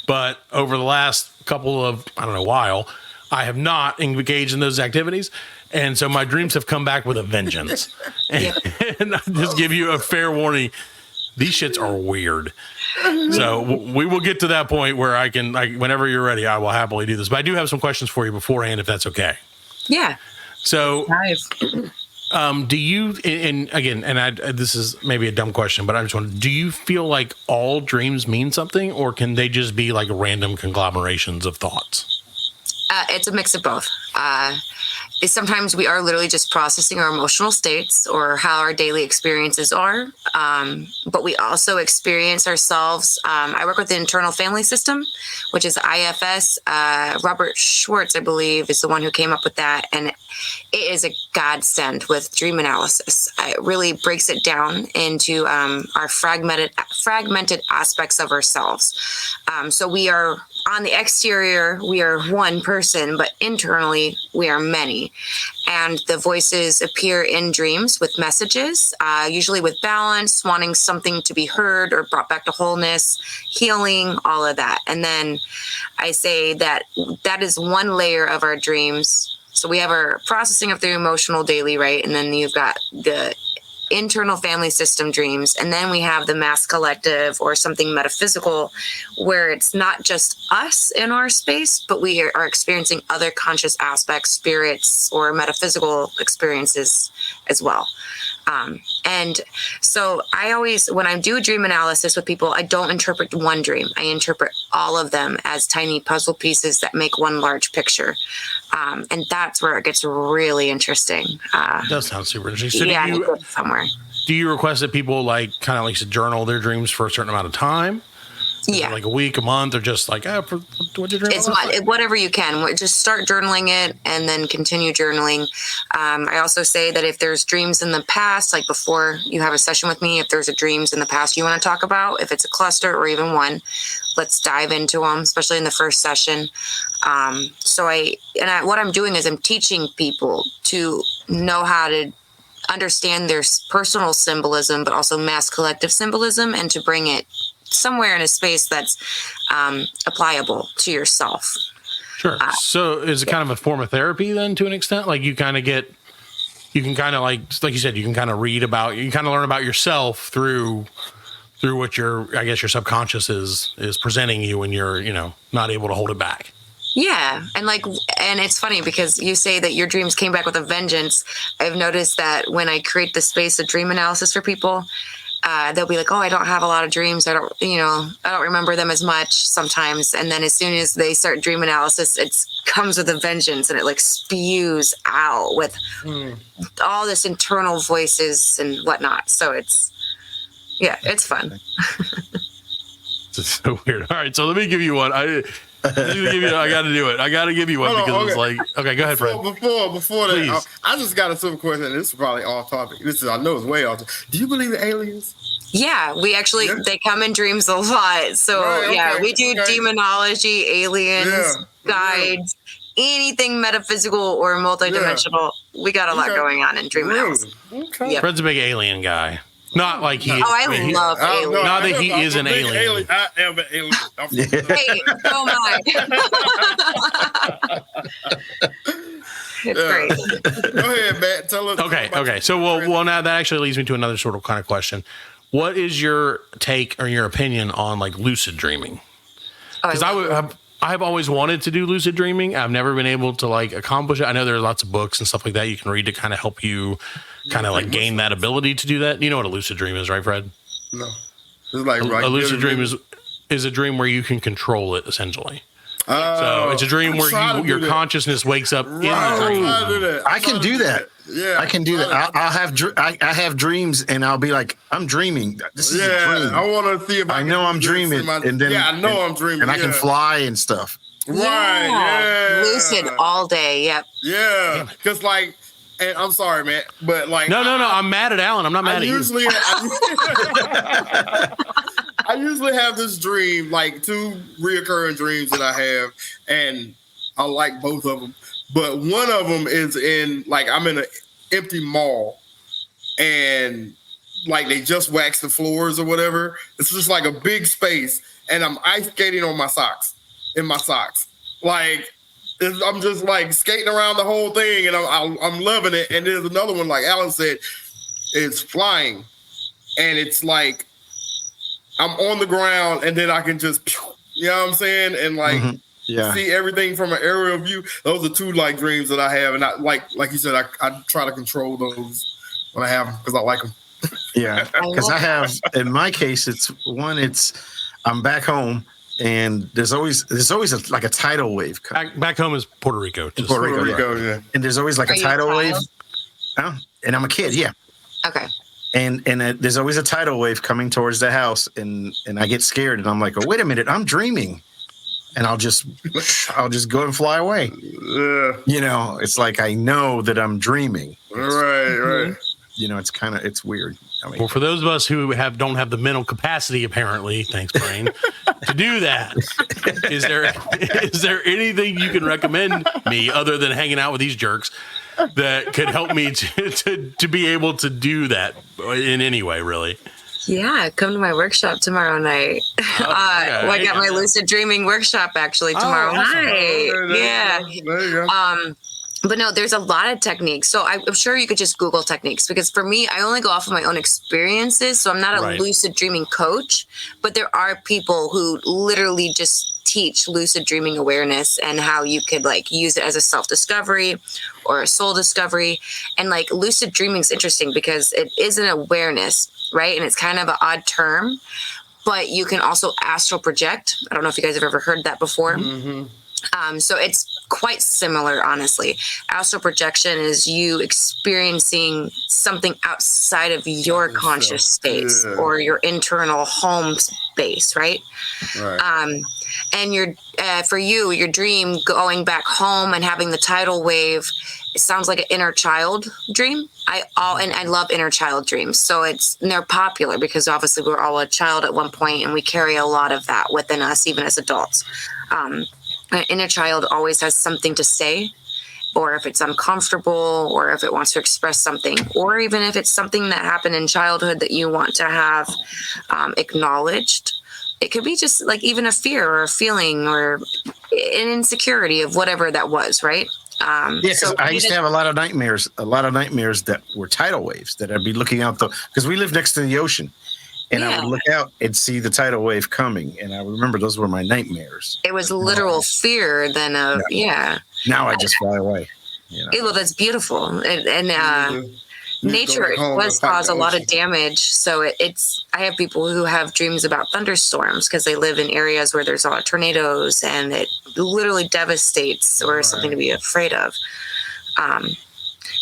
But over the last couple of, while, I have not engaged in those activities. And so my dreams have come back with a vengeance. And I just give you a fair warning. These shits are weird. So we will get to that point where whenever you're ready, I will happily do this. But I do have some questions for you beforehand, if that's okay. Yeah. So, nice. Do you, and again, this is maybe a dumb question, but I just wonder, do you feel like all dreams mean something, or can they just be like random conglomerations of thoughts? It's a mix of both. Sometimes we are literally just processing our emotional states or how our daily experiences are. But we also experience ourselves. I work with the internal family system, which is IFS. Robert Schwartz, I believe, is the one who came up with that. And it is a godsend with dream analysis. It really breaks it down into our fragmented aspects of ourselves. So we are on the exterior, we are one person, but internally we are many. And the voices appear in dreams with messages, usually with balance, wanting something to be heard or brought back to wholeness, healing, all of that. And then I say that is one layer of our dreams. So we have our processing of the emotional daily, right? And then you've got the internal family system dreams, and then we have the mass collective or something metaphysical where it's not just us in our space, but we are experiencing other conscious aspects, spirits, or metaphysical experiences as well. And so I always, when I do dream analysis with people, I don't interpret one dream. I interpret all of them as tiny puzzle pieces that make one large picture. And that's where it gets really interesting. It does sound super interesting. So somewhere. Do you request that people kind of journal their dreams for a certain amount of time? Yeah. Like a week, a month, or just like, what'd you dream It's about? whatever you can. Just start journaling it and then continue journaling. I also say that if there's dreams in the past, like before you have a session with me, if there's a dreams in the past you want to talk about, if it's a cluster or even one, let's dive into them, especially in the first session. What I'm doing is I'm teaching people to know how to understand their personal symbolism, but also mass collective symbolism, and to bring it somewhere in a space that's applicable to yourself. Sure. So is it kind of a form of therapy then, to an extent? Like you can kind of like you said, you can kind of learn about yourself through what your subconscious is presenting you when you're, not able to hold it back. Yeah. And it's funny because you say that your dreams came back with a vengeance. I've noticed that when I create the space of dream analysis for people, they'll be like, oh, I don't have a lot of dreams. I don't remember them as much sometimes. And then as soon as they start dream analysis, it comes with a vengeance, and it like spews out with all this internal voices and whatnot. So it's fun. It's so weird. All right. So let me give you one. I got to do it. I got to give you one because it's like, okay, go ahead, Fred. Before that, I just got a simple question. And this is probably off topic. I know it's way off topic. Do you believe in aliens? Yeah, we actually, they come in dreams a lot. So we do demonology, aliens, guides, anything metaphysical or multidimensional. We got a lot going on in dream analysis. Okay. Yep. Fred's a big alien guy. Not like he. Oh, I love aliens. Not that he is an alien. I am an alien. Hey, so am I. It's great. Go ahead, Matt. Tell us. Okay. So, well, now that actually leads me to another sort of kind of question. What is your take or your opinion on like lucid dreaming? Because I have always wanted to do lucid dreaming. I've never been able to like accomplish it. I know there are lots of books and stuff like that you can read to kind of help you kind of like gain that ability to do that. You know what a lucid dream is, right, Fred? No. It's like a lucid dream is a dream where you can control it essentially. So it's a dream where your consciousness wakes up in the dream. I can do that. Yeah, I can do that. I have dreams, and I'll be like, I'm dreaming. This is a dream. I want to see if I know I'm dreaming, and then I know I'm dreaming, and I can fly and stuff. Right? Yeah. Lucid all day. Yep. Yeah, because and I'm sorry, man, but like, no, I'm mad at Allan. I'm not mad at you. I usually have this dream, like 2 reoccurring dreams that I have, and I like both of them. But one of them is I'm in an empty mall, and like they just waxed the floors or whatever. It's just like a big space, and I'm ice skating on in my socks. Like I'm just like skating around the whole thing, and I'm loving it. And there's another one, like Allan said, it's flying, and it's like I'm on the ground, and then I can just, you know what I'm saying, and like. Mm-hmm. Yeah. See everything from an aerial view. Those are 2 like dreams that I have, and I like you said, I try to control those when I have them because I like them. Yeah, because I have in my case, I'm back home, and there's always like a tidal wave. Back home is Puerto Rico. Puerto Rico, yeah. And there's always like a tidal wave. And I'm a kid, yeah. Okay. And there's always a tidal wave coming towards the house, and I get scared, and I'm like, oh, wait a minute, I'm dreaming. And I'll just go and fly away. It's like I know that I'm dreaming. Right. It's weird. I mean, well, for those of us who don't have the mental capacity, apparently, thanks, Brain, to do that, is there anything you can recommend me other than hanging out with these jerks that could help me to be able to do that in any way, really? Yeah, come to my workshop tomorrow night. I got my lucid dreaming workshop actually tomorrow night. Yeah. There you go. But no, there's a lot of techniques. So I'm sure you could just Google techniques, because for me, I only go off of my own experiences. So I'm not a lucid dreaming coach, but there are people who literally just teach lucid dreaming awareness and how you could like use it as a self-discovery or a soul discovery. And like lucid dreaming is interesting because it is an awareness, right? And it's kind of an odd term, but you can also astral project. I don't know if you guys have ever heard that before. Mm-hmm. So it's quite similar, honestly. Astral projection is you experiencing something outside of your conscious space or your internal home space, right? And for you, your dream going back home and having the tidal wave, it sounds like an inner child dream. I love inner child dreams. So they're popular because obviously we're all a child at one point and we carry a lot of that within us, even as adults. An inner child always has something to say, or if it's uncomfortable, or if it wants to express something, or even if it's something that happened in childhood that you want to have acknowledged. It could be just like even a fear or a feeling or an insecurity of whatever that was, right? So I used to have a lot of nightmares that were tidal waves that I'd be looking out because we live next to the ocean. And I would look out and see the tidal wave coming. And I remember those were my nightmares. It was literal fear than Now I just fly away. Well, that's beautiful. And nature does cause a lot of damage. So I have people who have dreams about thunderstorms because they live in areas where there's a lot of tornadoes and it literally devastates or something to be afraid of.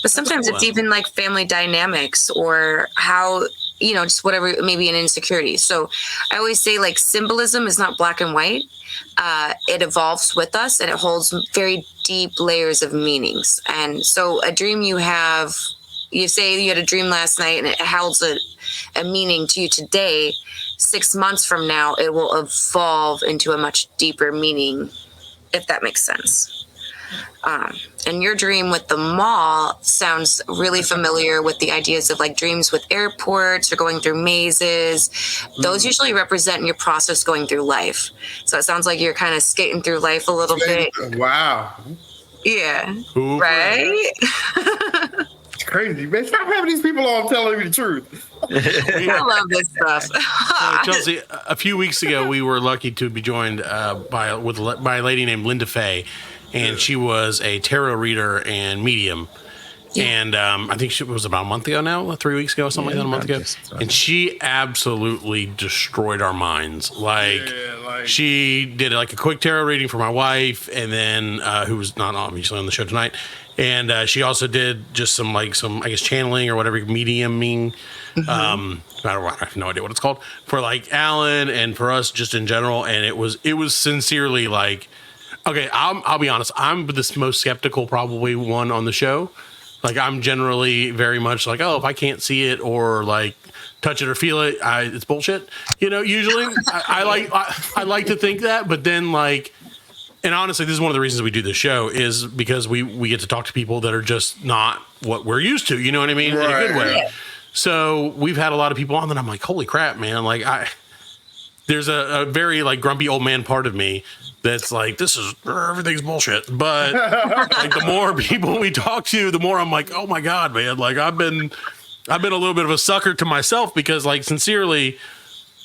But sometimes it's even like family dynamics or how, just whatever, maybe an insecurity. So I always say like symbolism is not black and white. It evolves with us and it holds very deep layers of meanings. And so a dream you say you had a dream last night and it holds a meaning to you today, 6 months from now, it will evolve into a much deeper meaning, if that makes sense. And your dream with the mall sounds really familiar with the ideas of like dreams with airports or going through mazes. Those usually represent your process going through life. So it sounds like you're kind of skating through life a little bit. Wow. Yeah. Right? It's crazy, man. Stop having these people on telling me the truth. I love this stuff. Chelsey, a few weeks ago, we were lucky to be joined by a lady named Linda Fay. And she was a tarot reader and medium. Yeah. And I think it was about a month ago now, 3 weeks ago, something like that, a month ago. And she absolutely destroyed our minds. She did like a quick tarot reading for my wife, and then who was not obviously on the show tonight. And she also did just some I guess, channeling or whatever, mediuming. I have no idea what it's called, for like Allan and for us just in general. And it was sincerely like, okay, I'll be honest. I'm the most skeptical probably one on the show. Like I'm generally very much like, oh, if I can't see it or like touch it or feel it, it's bullshit. Usually I like to think that, but then like, and honestly, this is one of the reasons we do this show is because we get to talk to people that are just not what we're used to. You know what I mean? Right. In a good way. Yeah. So we've had a lot of people on that I'm like, holy crap, man! Like there's a very like grumpy old man part of me that's like, everything's bullshit. But like the more people we talk to, the more I'm like, oh my God, man. Like I've been a little bit of a sucker to myself because like sincerely,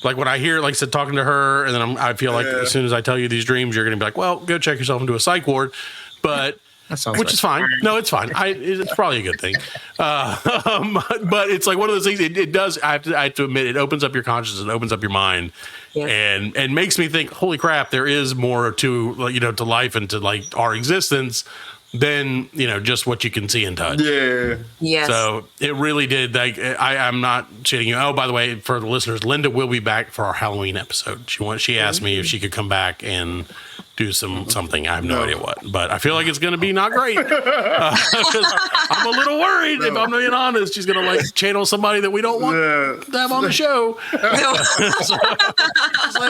like when I hear, like I said, talking to her, and then I feel like as soon as I tell you these dreams, you're going to be like, well, go check yourself into a psych ward. But which is fine. No, it's fine. It's probably a good thing. But it's like one of those things. It does. I have to admit, it opens up your consciousness. It opens up your mind, and makes me think, holy crap, there is more to to life and to like our existence than just what you can see and touch. Yeah. Yes. So it really did. Like I'm not shitting you. Oh, by the way, for the listeners, Linda will be back for our Halloween episode. She asked me if she could come back and do something. I have no idea what, but I feel like it's going to be not great. I'm a little worried. If I'm being honest, she's going to like channel somebody that we don't want to have on the show. So,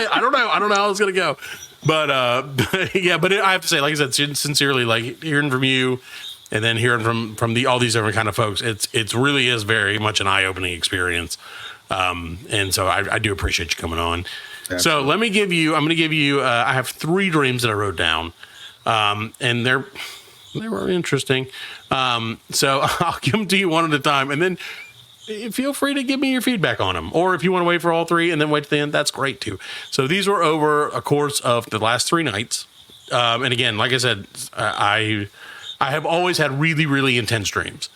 I don't know how it's going to go. But I have to say, like I said, sincerely, like hearing from you and then hearing from all these different kind of folks, it really is very much an eye-opening experience. And so I do appreciate you coming on. Absolutely. So I'm going to give you, I have 3 dreams that I wrote down. And they were interesting. So I'll give them to you one at a time, and then feel free to give me your feedback on them. Or if you want to wait for all 3 and then wait to the end, that's great too. So these were over a course of the last 3 nights. And again, like I said, I have always had really, really intense dreams.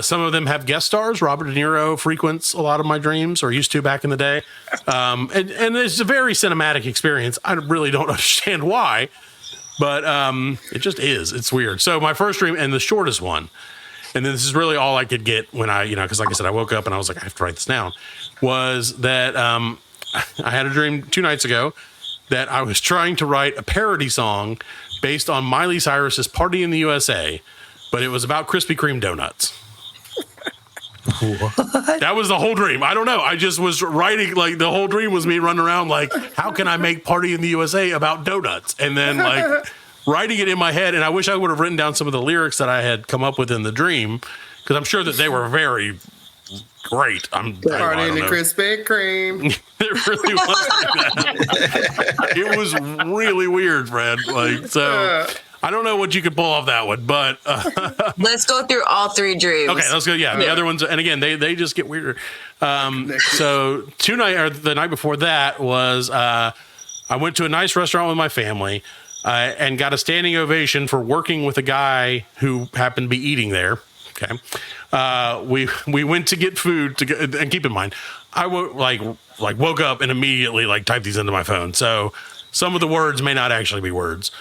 Some of them have guest stars. Robert De Niro frequents a lot of my dreams, or used to back in the day. And it's a very cinematic experience. I really don't understand why. But it just is. It's weird. So my first dream, and the shortest one, and then this is really all I could get when I, because like I said, I woke up and I was like, I have to write this down, was that I had a dream 2 nights ago that I was trying to write a parody song based on Miley Cyrus's Party in the USA, but it was about Krispy Kreme donuts. What? That was the whole dream. I don't know. I just was writing, like, the whole dream was me running around like, how can I make Party in the USA about donuts? And then, like, writing it in my head. And I wish I would have written down some of the lyrics that I had come up with in the dream, because I'm sure that they were very great. Party in the Krispy Kreme. It really was like that. It was really weird, Fred. Like, so I don't know what you could pull off that one, but let's go through all 3 dreams. Okay, let's go. Yeah, the other ones, and again, they just get weirder. So the night before that was I went to a nice restaurant with my family and got a standing ovation for working with a guy who happened to be eating there. Okay, we went to get food to go, and keep in mind, I woke up and immediately like typed these into my phone. So some of the words may not actually be words.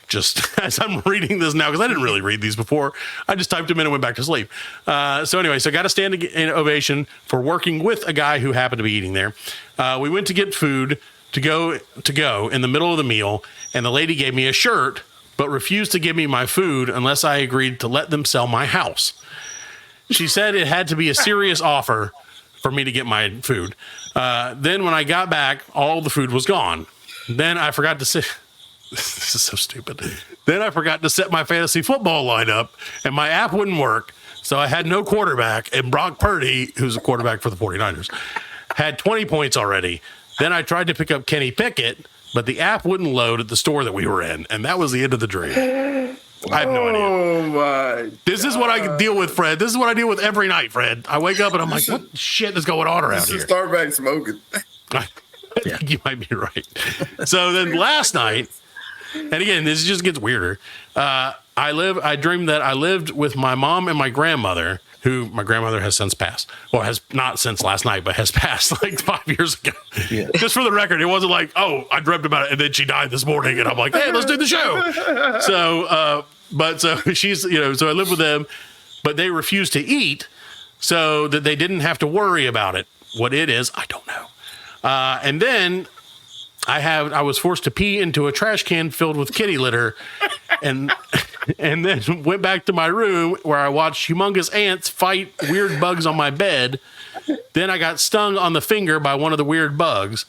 Just as I'm reading this now, because I didn't really read these before, I just typed them in and went back to sleep. So anyway, so got a standing ovation for working with a guy who happened to be eating there. We went to get food to go in the middle of the meal, and the lady gave me a shirt, but refused to give me my food unless I agreed to let them sell my house. She said it had to be a serious offer for me to get my food. Then when I got back, all the food was gone. Then I forgot to sit. This is so stupid. Then I forgot to set my fantasy football lineup, and my app wouldn't work. So I had no quarterback, and Brock Purdy, who's a quarterback for the 49ers, had 20 points already. Then I tried to pick up Kenny Pickett, but the app wouldn't load at the store that we were in, and that was the end of the dream. I have no idea. Oh my! This is what I deal with, Fred. This is what I deal with every night, Fred. I wake up and I'm like, what shit is going on around here? Start back smoking. I think you might be right. So then last night, and again, this just gets weirder. I dreamed that I lived with my mom and my grandmother, who my grandmother has since passed. Well, has not since last night, but has passed like 5 years ago. Yeah. Just for the record, it wasn't like, oh, I dreamt about it and then she died this morning, and I'm like, hey, let's do the show. So, so she's, so I live with them, but they refuse to eat so that they didn't have to worry about it. What it is, I don't know. And then I was forced to pee into a trash can filled with kitty litter, and then went back to my room where I watched humongous ants fight weird bugs on my bed. Then I got stung on the finger by one of the weird bugs.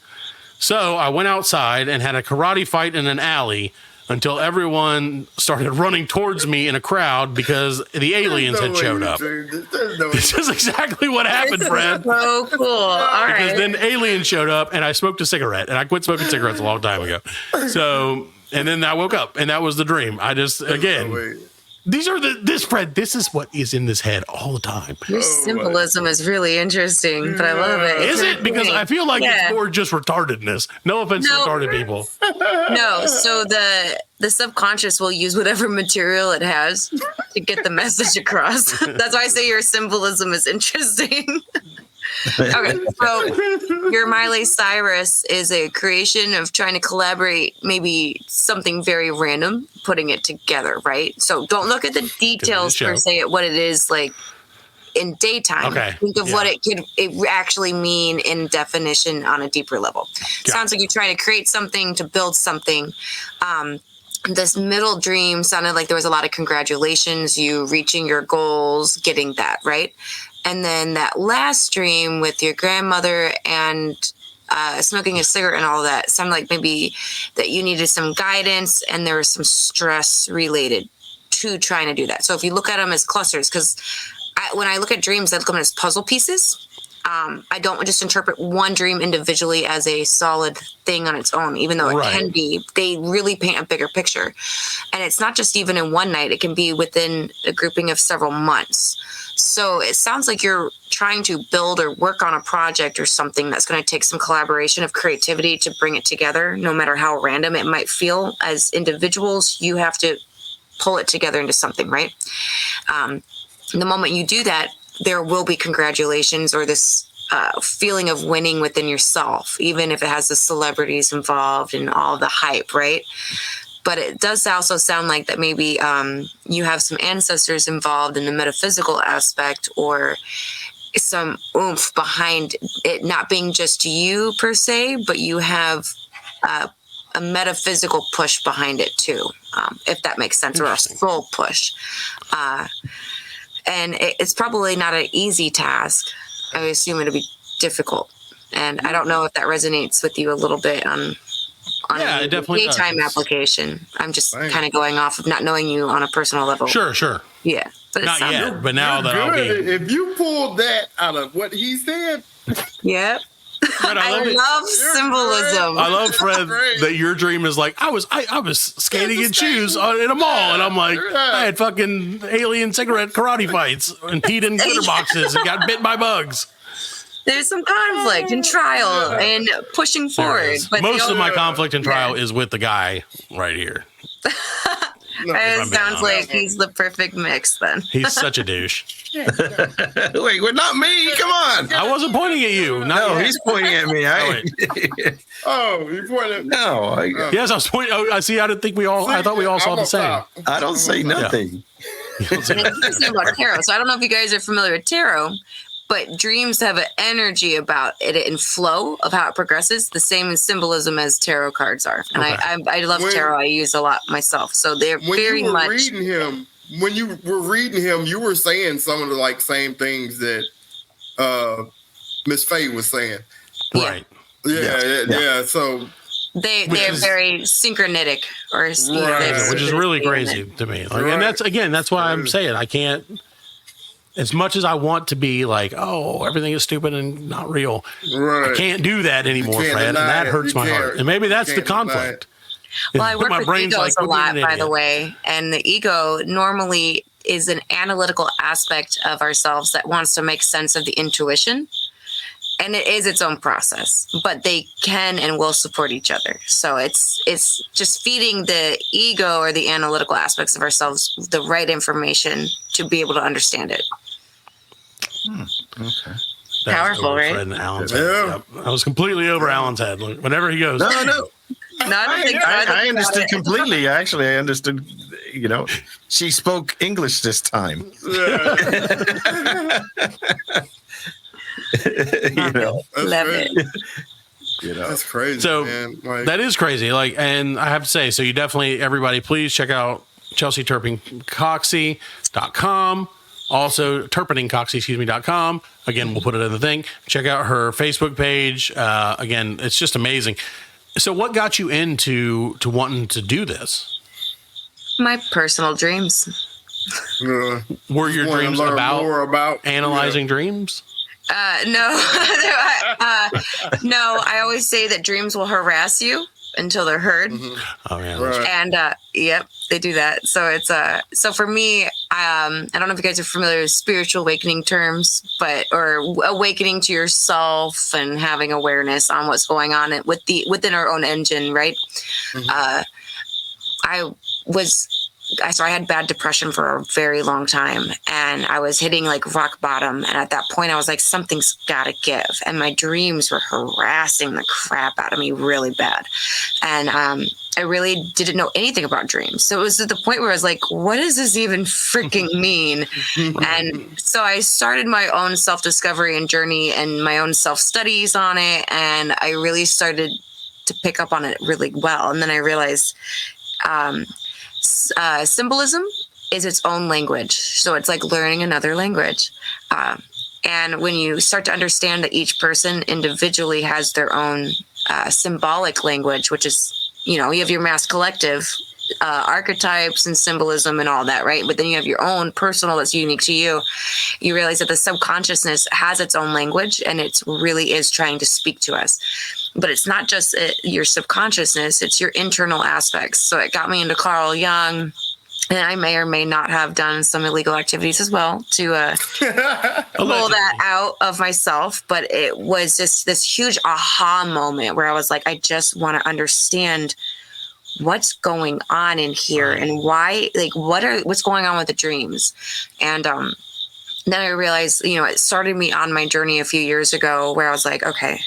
So I went outside and had a karate fight in an alley until everyone started running towards me in a crowd because the aliens had showed up. This is exactly what happened, Fred. So cool. All right. Because then aliens showed up and I smoked a cigarette, and I quit smoking cigarettes a long time ago. So, and then I woke up and that was the dream. I just, again, these are Fred, this is what is in this head all the time. Your symbolism is really interesting, but I love it. Is it? Because I feel like it's more just retardedness. No offense to retarded people. No, so the subconscious will use whatever material it has to get the message across. That's why I say your symbolism is interesting. Okay, so your Miley Cyrus is a creation of trying to collaborate maybe something very random, putting it together, right? So don't look at the details per se, what it is like in daytime. Okay. Think of what it could actually mean in definition on a deeper level. Yeah. Sounds like you're trying to create something, to build something. This middle dream sounded like there was a lot of congratulations, you reaching your goals, getting that, right? And then that last dream with your grandmother and smoking a cigarette and all that sounded like maybe that you needed some guidance and there was some stress related to trying to do that. So if you look at them as clusters, because when I look at dreams, I look at them as puzzle pieces. I don't just interpret one dream individually as a solid thing on its own, even though it can be. They really paint a bigger picture. And it's not just even in one night. It can be within a grouping of several months. So it sounds like you're trying to build or work on a project or something that's going to take some collaboration of creativity to bring it together, no matter how random it might feel. As individuals, you have to pull it together into something, right? The moment you do that, there will be congratulations or this feeling of winning within yourself, even if it has the celebrities involved and all the hype, right? but it does also sound like that maybe you have some ancestors involved in the metaphysical aspect, or some oomph behind it not being just you per se, but you have a metaphysical push behind it too, if that makes sense, or a soul push. And it's probably not an easy task. I would assume it'll be difficult. And I don't know if that resonates with you a little bit on it definitely daytime application. I'm just kind of going off of not knowing you on a personal level. Sure. Yeah. But not yet, but now that good. If you pulled that out of what he said. Yeah. I love symbolism. I love, Fred, that your dream is like, I was skating in shoes in a mall, and I'm like, I had fucking alien cigarette karate fights and peed in glitter boxes and got bit by bugs. There's some conflict and trial and pushing forward. But most of my conflict and trial is with the guy right here. It sounds like he's the perfect mix then. He's such a douche. Wait, well, not me. Come on. I wasn't pointing at you. No, he's pointing at me. You pointed. No. Yes, I was pointing. I see. I didn't think we all. I thought we all saw the same. I don't say nothing. About tarot. So I don't know if you guys are familiar with tarot, but dreams have an energy about it and flow of how it progresses, the same in symbolism as tarot cards are. And I love tarot. I use a lot myself. So they're very much. When you were reading him, you were saying some of the same things that Miss Faye was saying. Right. Yeah. So they're very synchronitic, which is really crazy to me. And that's why I'm saying I can't. As much as I want to be like, oh, everything is stupid and not real, I can't do that anymore, Fred, and that hurts my heart. And maybe that's the conflict. Well, I work with egos a lot, by the way, and the ego normally is an analytical aspect of ourselves that wants to make sense of the intuition, and it is its own process, but they can and will support each other. So it's just feeding the ego or the analytical aspects of ourselves the right information to be able to understand it. Okay. Powerful, right? Fred and Allan's head. I was completely over Allan's head. Whenever he goes, no. I understood completely. Actually, I understood. She spoke English this time. Love it. That's crazy. So man. That is crazy. And I have to say, so you definitely, everybody, please check out Chelsey Turping Coxsey.com. Also, turpeningcoxsey.com. Again, we'll put it in the thing. Check out her Facebook page. Again, it's just amazing. So what got you into wanting to do this? My personal dreams. Were your dreams about analyzing dreams? No. No, I always say that dreams will harass you until they're heard. Oh, yeah. And yep, they do that. So it's so for me, I don't know if you guys are familiar with spiritual awakening terms, or awakening to yourself and having awareness on what's going on within our own engine, right? I had bad depression for a very long time, and I was hitting rock bottom. And at that point I was like, something's got to give. And my dreams were harassing the crap out of me really bad. And I really didn't know anything about dreams. So it was at the point where I was like, what does this even freaking mean? And so I started my own self-discovery and journey and my own self-studies on it. And I really started to pick up on it really well. And then I realized, symbolism is its own language. So it's like learning another language. And when you start to understand that each person individually has their own symbolic language, which is, you have your mass collective archetypes and symbolism and all that, right? But then you have your own personal that's unique to you. You realize that the subconsciousness has its own language, and it really is trying to speak to us. But it's not just your subconsciousness, it's your internal aspects. So it got me into Carl Jung, and I may or may not have done some illegal activities as well to pull that out of myself. But it was just this huge aha moment where I was like, I just want to understand what's going on in here and why, what's going on with the dreams. And then I realized, it started me on my journey a few years ago where I was like, okay.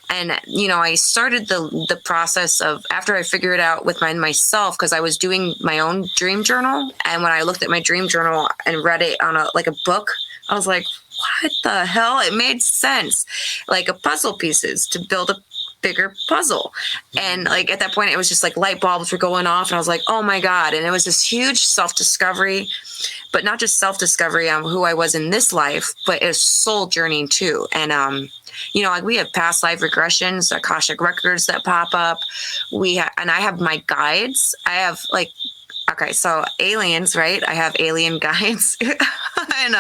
And, I started the process of, after I figured it out with myself, because I was doing my own dream journal. And when I looked at my dream journal and read it on a book, I was like, what the hell? It made sense. Like a puzzle pieces to build a bigger puzzle. And like at that point, it was just like light bulbs were going off. And I was like, oh my God. And it was this huge self-discovery, but not just self-discovery on who I was in this life, but a soul journey too. And, like we have past life regressions, Akashic records that pop up. And I have my guides. I have so aliens, right? I have alien guides and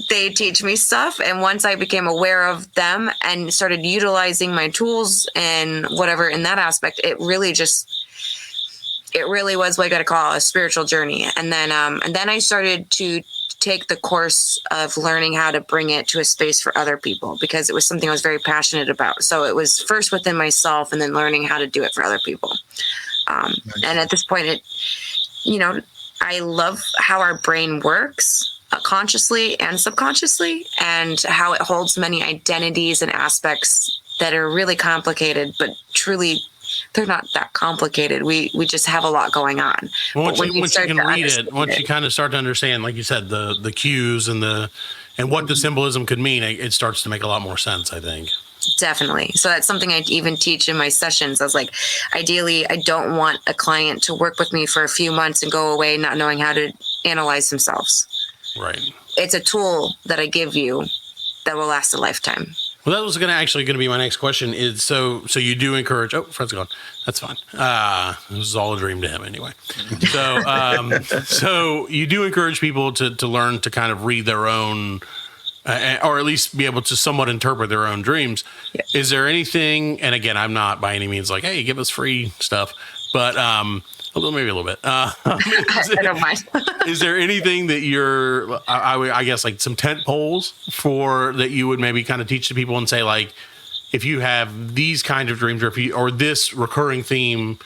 they teach me stuff. And once I became aware of them and started utilizing my tools and whatever in that aspect, it really was what I got to call a spiritual journey. And then I started to take the course of learning how to bring it to a space for other people, because it was something I was very passionate about. So it was first within myself and then learning how to do it for other people. And at this point, I love how our brain works consciously and subconsciously, and how it holds many identities and aspects that are really complicated, but truly they're not that complicated. We just have a lot going on. Well, once you can read it, once you kind of start to understand, like you said, the cues and what the symbolism could mean, it starts to make a lot more sense, I think. Definitely. So that's something I even teach in my sessions. I was like, ideally, I don't want a client to work with me for a few months and go away not knowing how to analyze themselves. Right. It's a tool that I give you that will last a lifetime. Well, that was going to be my next question. Is so you do encourage? Oh, Fred's gone. That's fine. This is all a dream to him anyway. So, so you do encourage people to learn to kind of read their own, or at least be able to somewhat interpret their own dreams. Yeah. Is there anything? And again, I'm not by any means like, hey, give us free stuff, but maybe a little bit. I don't mind. Is there anything that you're, I guess, like some tent poles for that you would maybe kind of teach to people and say, like, if you have these kind of dreams, or this recurring theme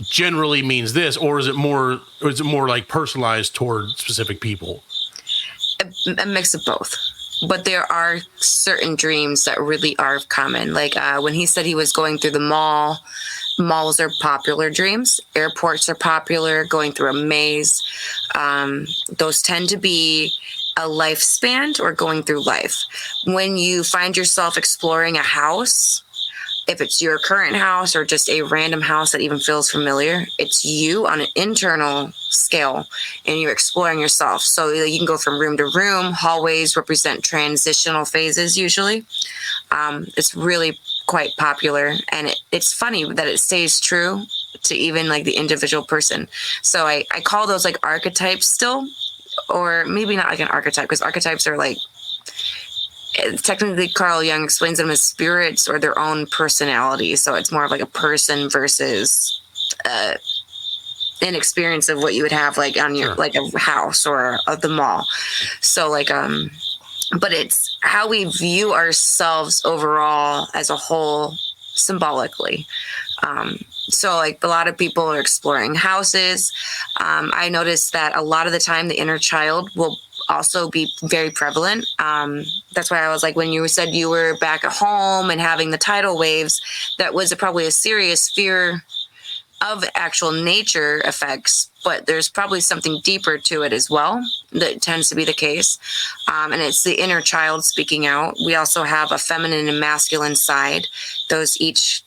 generally means this, or is it more like personalized toward specific people? A mix of both. But there are certain dreams that really are common. Like when he said he was going through the mall, malls are popular dreams. Airports are popular, going through a maze. Those tend to be a lifespan or going through life. When you find yourself exploring a house, if it's your current house or just a random house that even feels familiar, it's you on an internal scale and you're exploring yourself. So you can go from room to room. Hallways represent transitional phases usually. It's really quite popular, and it's funny that it stays true to even like the individual person. So I call those like archetypes still, or maybe not like an archetype, because archetypes are like, technically Carl Jung explains them as spirits or their own personality. So it's more of like a person versus an experience of what you would have like on your like a house or of the mall. So like but it's how we view ourselves overall as a whole symbolically. So like a lot of people are exploring houses. I noticed that a lot of the time the inner child will also be very prevalent. That's why I was like, when you said you were back at home and having the tidal waves, that was probably a serious fear of actual nature effects, but there's probably something deeper to it as well. That tends to be the case. And it's the inner child speaking out. We also have a feminine and masculine side. Those each,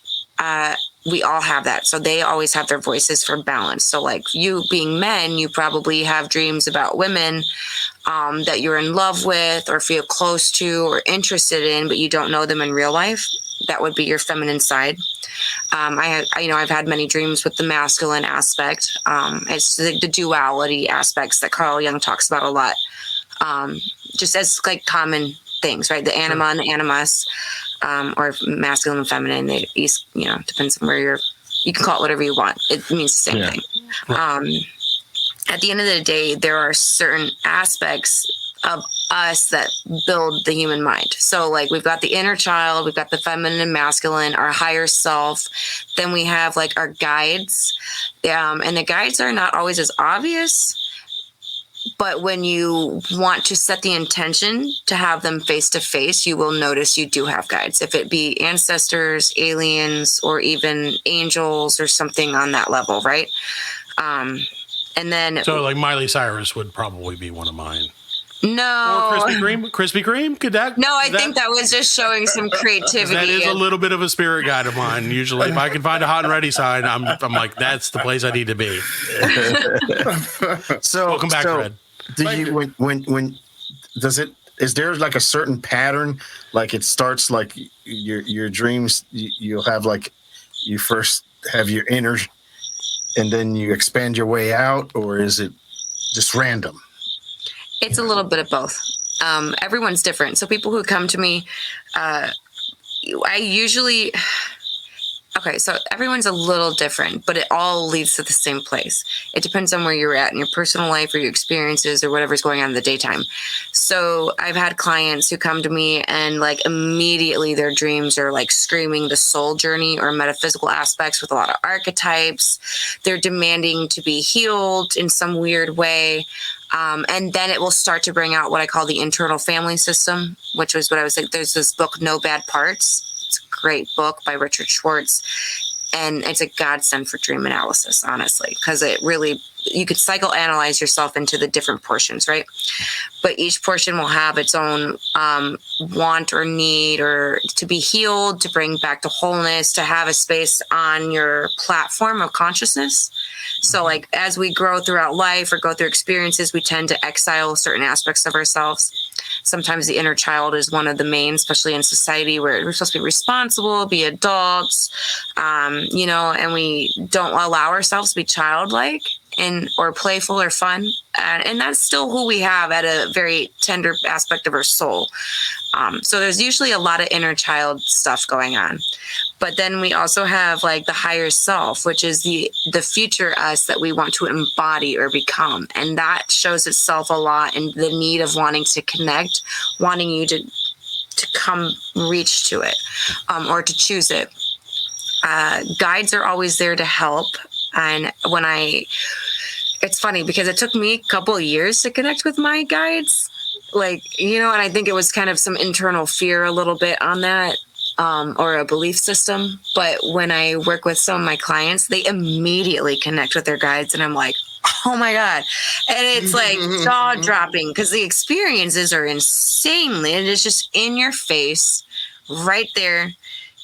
we all have that. So they always have their voices for balance. So like you being men, you probably have dreams about women that you're in love with or feel close to or interested in, but you don't know them in real life. That would be your feminine side. I've had many dreams with the masculine aspect. It's the duality aspects that Carl Jung talks about a lot, just as like common things, right? The anima and the animus, or masculine and feminine. Depends on where you can call it whatever you want. It means the same thing. Right. At the end of the day, there are certain aspects of us that build the human mind. So like we've got the inner child, we've got the feminine and masculine, our higher self. Then we have like our guides. And the guides are not always as obvious, But when you want to set the intention to have them face to face, you will notice you do have guides, if it be ancestors, aliens, or even angels or something on that level, right? And then So like Miley Cyrus would probably be one of mine. no, Or Krispy Kreme. Krispy Kreme? Could that? no, I think that was just showing some creativity. That is a little bit of a spirit guide of mine. Usually, if I can find a hot and ready sign, I'm like, that's the place I need to be. So Welcome back, Fred. Do you when does it? Is there like a certain pattern? Like it starts like your dreams. You'll have like you first have your inner, and then you expand your way out, or is it just random? It's a little bit of both. Everyone's different. So people who come to me, I usually, okay, so everyone's a little different, but it all leads to the same place. It depends on where you're at in your personal life or your experiences or whatever's going on in the daytime. So I've had clients who come to me and like immediately their dreams are like screaming the soul journey or metaphysical aspects with a lot of archetypes. They're demanding to be healed in some weird way. And then it will start to bring out what I call the internal family system, which was what I was like, there's this book, No Bad Parts. It's a great book by Richard Schwartz. And it's a godsend for dream analysis, honestly, because it really, you could psychoanalyze yourself into the different portions, right? But each portion will have its own want or need or to be healed, to bring back to wholeness, to have a space on your platform of consciousness. So like as we grow throughout life or go through experiences, we tend to exile certain aspects of ourselves. Sometimes the inner child is one of the main, especially in society where we're supposed to be responsible, be adults, and we don't allow ourselves to be childlike or playful or fun. And that's still who we have at a very tender aspect of our soul. So there's usually a lot of inner child stuff going on. But then we also have like the higher self, which is the future us that we want to embody or become. And that shows itself a lot in the need of wanting to connect, wanting you to come reach to it or to choose it. Guides are always there to help. And it's funny because it took me a couple of years to connect with my guides. And I think it was kind of some internal fear a little bit on that. Or a belief system. But when I work with some of my clients, they immediately connect with their guides. And I'm like, oh my God. And it's like jaw dropping because the experiences are insanely, and it's just in your face right there.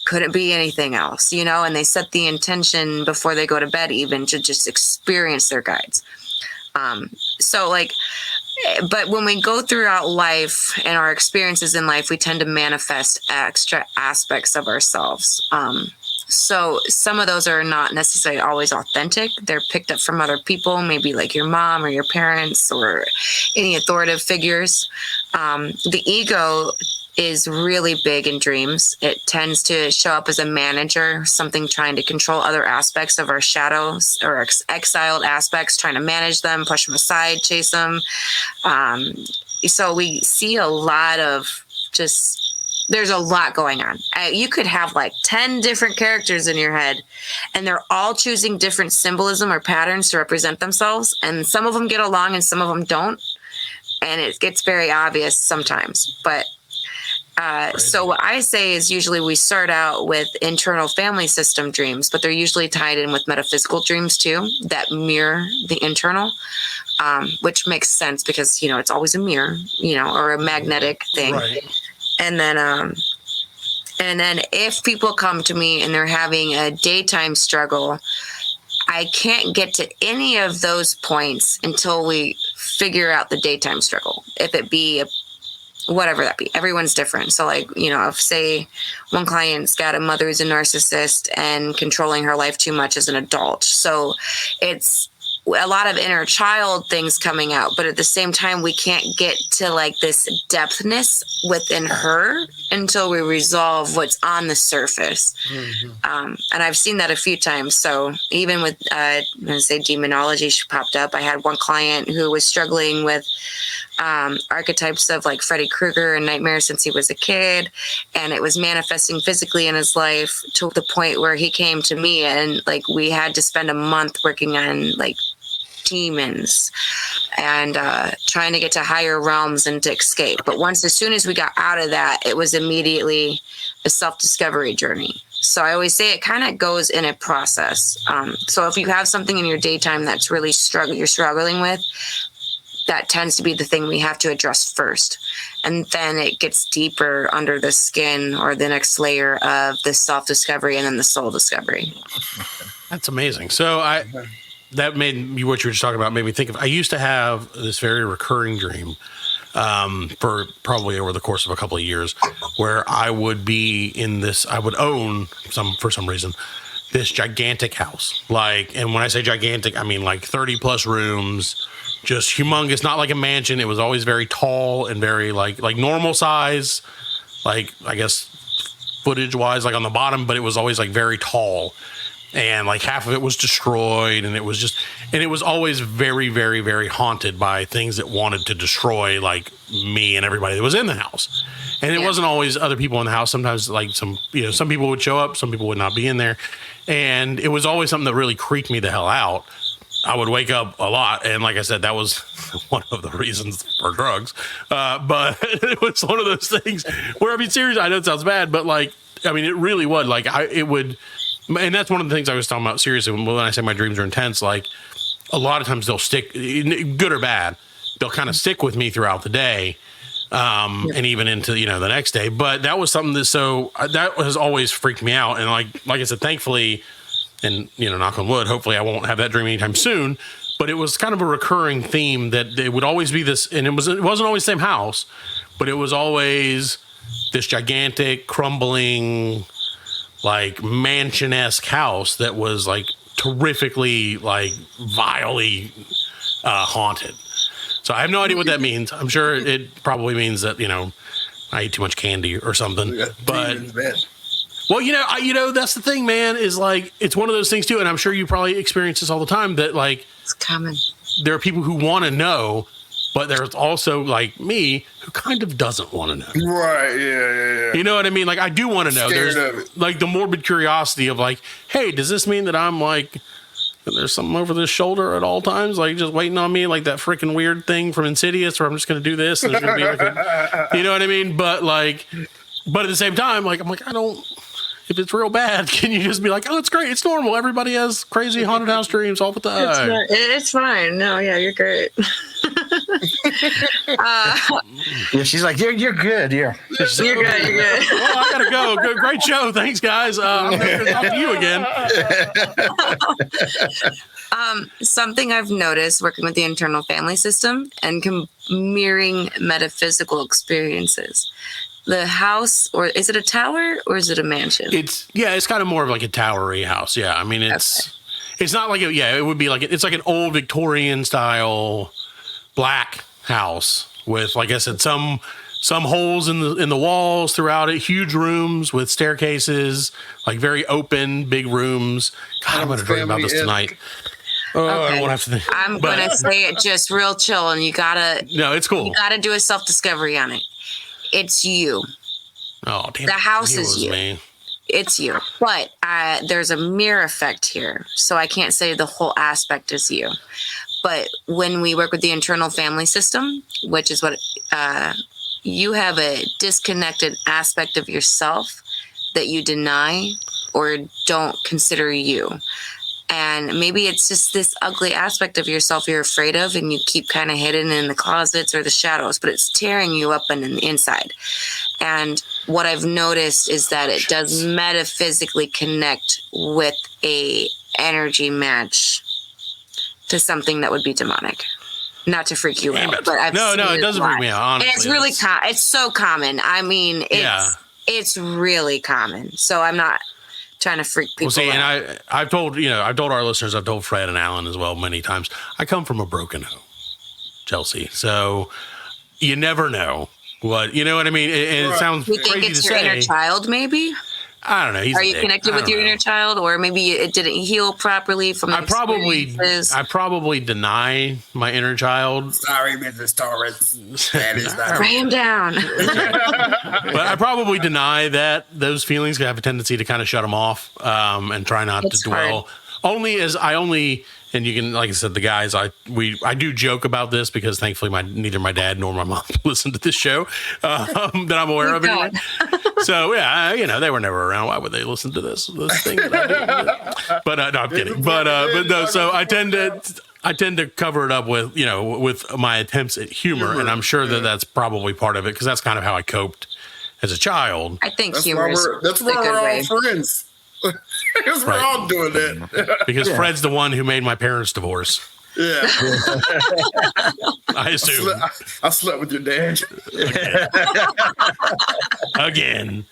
Couldn't be anything else, and they set the intention before they go to bed, even to just experience their guides. But when we go throughout life and our experiences in life, we tend to manifest extra aspects of ourselves. So some of those are not necessarily always authentic. They're picked up from other people, maybe like your mom or your parents or any authoritative figures. The ego is really big in dreams. It tends to show up as a manager, something trying to control other aspects of our shadows or exiled aspects, trying to manage them, push them aside, chase them. So we see a lot of there's a lot going on. You could have like 10 different characters in your head, and they're all choosing different symbolism or patterns to represent themselves. And some of them get along and some of them don't. And it gets very obvious sometimes. But so what I say is usually we start out with internal family system dreams, but they're usually tied in with metaphysical dreams too, that mirror the internal, which makes sense because, it's always a mirror, or a magnetic thing. Right. And then if people come to me and they're having a daytime struggle, I can't get to any of those points until we figure out the daytime struggle. If it be whatever that be, everyone's different. So if say one client's got a mother who's a narcissist and controlling her life too much as an adult. So it's a lot of inner child things coming out, but at the same time, we can't get to like this depthness within her until we resolve what's on the surface. Mm-hmm. And I've seen that a few times. So even with, I'm going to say demonology, she popped up. I had one client who was struggling with archetypes of like Freddy Krueger and nightmares since he was a kid, and it was manifesting physically in his life to the point where he came to me and like we had to spend a month working on like demons and trying to get to higher realms and to escape. But as soon as we got out of that, it was immediately a self-discovery journey. So I always say it kind of goes in a process. So if you have something in your daytime that's really you're struggling with, that tends to be the thing we have to address first. And then it gets deeper under the skin or the next layer of the self-discovery and then the soul discovery. That's amazing. So that made me, what you were just talking about made me think of, I used to have this very recurring dream for probably over the course of a couple of years where I would be in this, I would own for some reason, this gigantic house. And when I say gigantic, I mean like 30 plus rooms, just humongous, not like a mansion. It was always very tall and very like normal size, like I guess footage wise, like on the bottom, but it was always like very tall. And like half of it was destroyed, and it was always very, very, very haunted by things that wanted to destroy like me and everybody that was in the house. And it wasn't always other people in the house. Sometimes like some people would show up, some people would not be in there. And it was always something that really creeped me the hell out. I would wake up a lot. And like I said, that was one of the reasons for drugs. But it was one of those things where, I mean, seriously, I know it sounds bad, but like, I mean, it really would. Like it would. And that's one of the things I was talking about seriously when I say my dreams are intense. Like a lot of times they'll stick, good or bad, they'll kind of stick with me throughout the day, and even into the next day. But that was something that has always freaked me out. And like I said, thankfully, and knock on wood, hopefully I won't have that dream anytime soon. But it was kind of a recurring theme that it would always be this, and it wasn't always the same house, but it was always this gigantic, crumbling, like mansion-esque house that was like terrifically, like vilely haunted. So I have no idea what that means. I'm sure it probably means that I ate too much candy or something. But well, that's the thing, man. Is like it's one of those things too, and I'm sure you probably experience this all the time. That like it's common. There are people who want to know. But there's also like me who kind of doesn't want to know. Right. Yeah. You know what I mean? Like I do want to know. There's like the morbid curiosity of like, hey, does this mean that I'm like, there's something over this shoulder at all times? Like just waiting on me, like that freaking weird thing from Insidious where I'm just going to do this. And there's going to be like you know what I mean? But at the same time, like, I'm like, I don't, if it's real bad, can you just be like, oh, it's great. It's normal. Everybody has crazy haunted house dreams all the time. It's fine. No, yeah, you're great. Yeah, she's like, you're good. Yeah, you're good. Well, I gotta go. Good, great show. Thanks, guys. I'm going to talk to you again. Something I've noticed working with the internal family system and mirroring metaphysical experiences. The house, or is it a tower or is it a mansion? It's kind of more of like a towery house. Yeah, I mean it's not like it would be like it's like an old Victorian style black house with, like I said, some holes in the walls throughout it, huge rooms with staircases, like very open, big rooms. God, I'm going to dream about this tonight. Oh, okay. I won't have to think. I'm going to say it just real chill, and you gotta. No, it's cool. You gotta do a self-discovery on it. It's you. Oh, damn. The house is you. Me. It's you. But there's a mirror effect here. So I can't say the whole aspect is you. But when we work with the internal family system, which is what you have a disconnected aspect of yourself that you deny or don't consider you. And maybe it's just this ugly aspect of yourself you're afraid of and you keep kind of hidden in the closets or the shadows, but it's tearing you up in the inside. And what I've noticed is that it does metaphysically connect with a energy match to something that would be demonic. Not to freak you out, but I've no, it doesn't freak me out. Honestly, it's really it's so common. I mean, it's really common. So I'm not trying to freak people out. And I've told our listeners, I've told Fred and Allan as well many times. I come from a broken home, Chelsey. So you never know what you know what I mean. And it sounds crazy to say. You think it's your inner child, maybe? I don't know. Are you connected with your inner child, or maybe it didn't heal properly from the experiences? I probably deny my inner child. Sorry, Mrs. Torres. That is not. Write him down. But I probably deny that those feelings have a tendency to kind of shut them off, and try not to dwell And you can, like I said, the guys, I do joke about this because thankfully neither my dad nor my mom listen to this show that I'm aware of anyway. So yeah, they were never around. Why would they listen to this thing? That I do? But no, I'm kidding. But no. So I tend to cover it up with with my attempts at humor, and I'm sure that that's probably part of it because that's kind of how I coped as a child. I think humor is that's why we're all friends. Because we're all doing that. Because Fred's the one who made my parents divorce. Yeah. I assume. I slept with your dad. Again.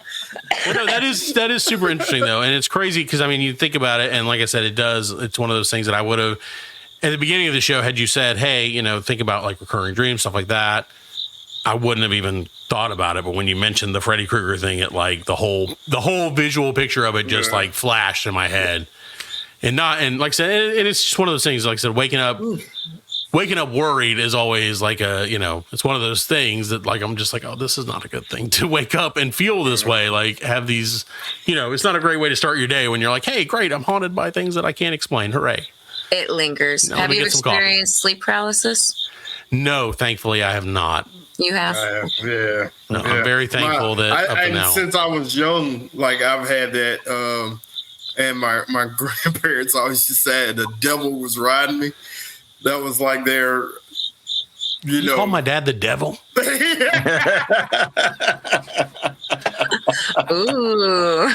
Well, no, that is super interesting though. And it's crazy because you think about it, and like I said, it's one of those things that I would have at the beginning of the show, had you said, hey, think about like recurring dreams, stuff like that, I wouldn't have even thought about it. But when you mentioned the Freddy Krueger thing, it like the whole visual picture of it just like flashed in my head. And like I said, it's just one of those things. Like I said, waking up worried is always like it's one of those things that like I'm just like, oh, this is not a good thing to wake up and feel this way. Like have these, it's not a great way to start your day when you're like, hey, great, I'm haunted by things that I can't explain. Hooray! It lingers. Have you experienced sleep paralysis? No, thankfully I have not. You have? Yeah. No, I'm very thankful that since I was young, like I've had that. And my grandparents always just said the devil was riding me. That was like their, you call my dad the devil? Ooh.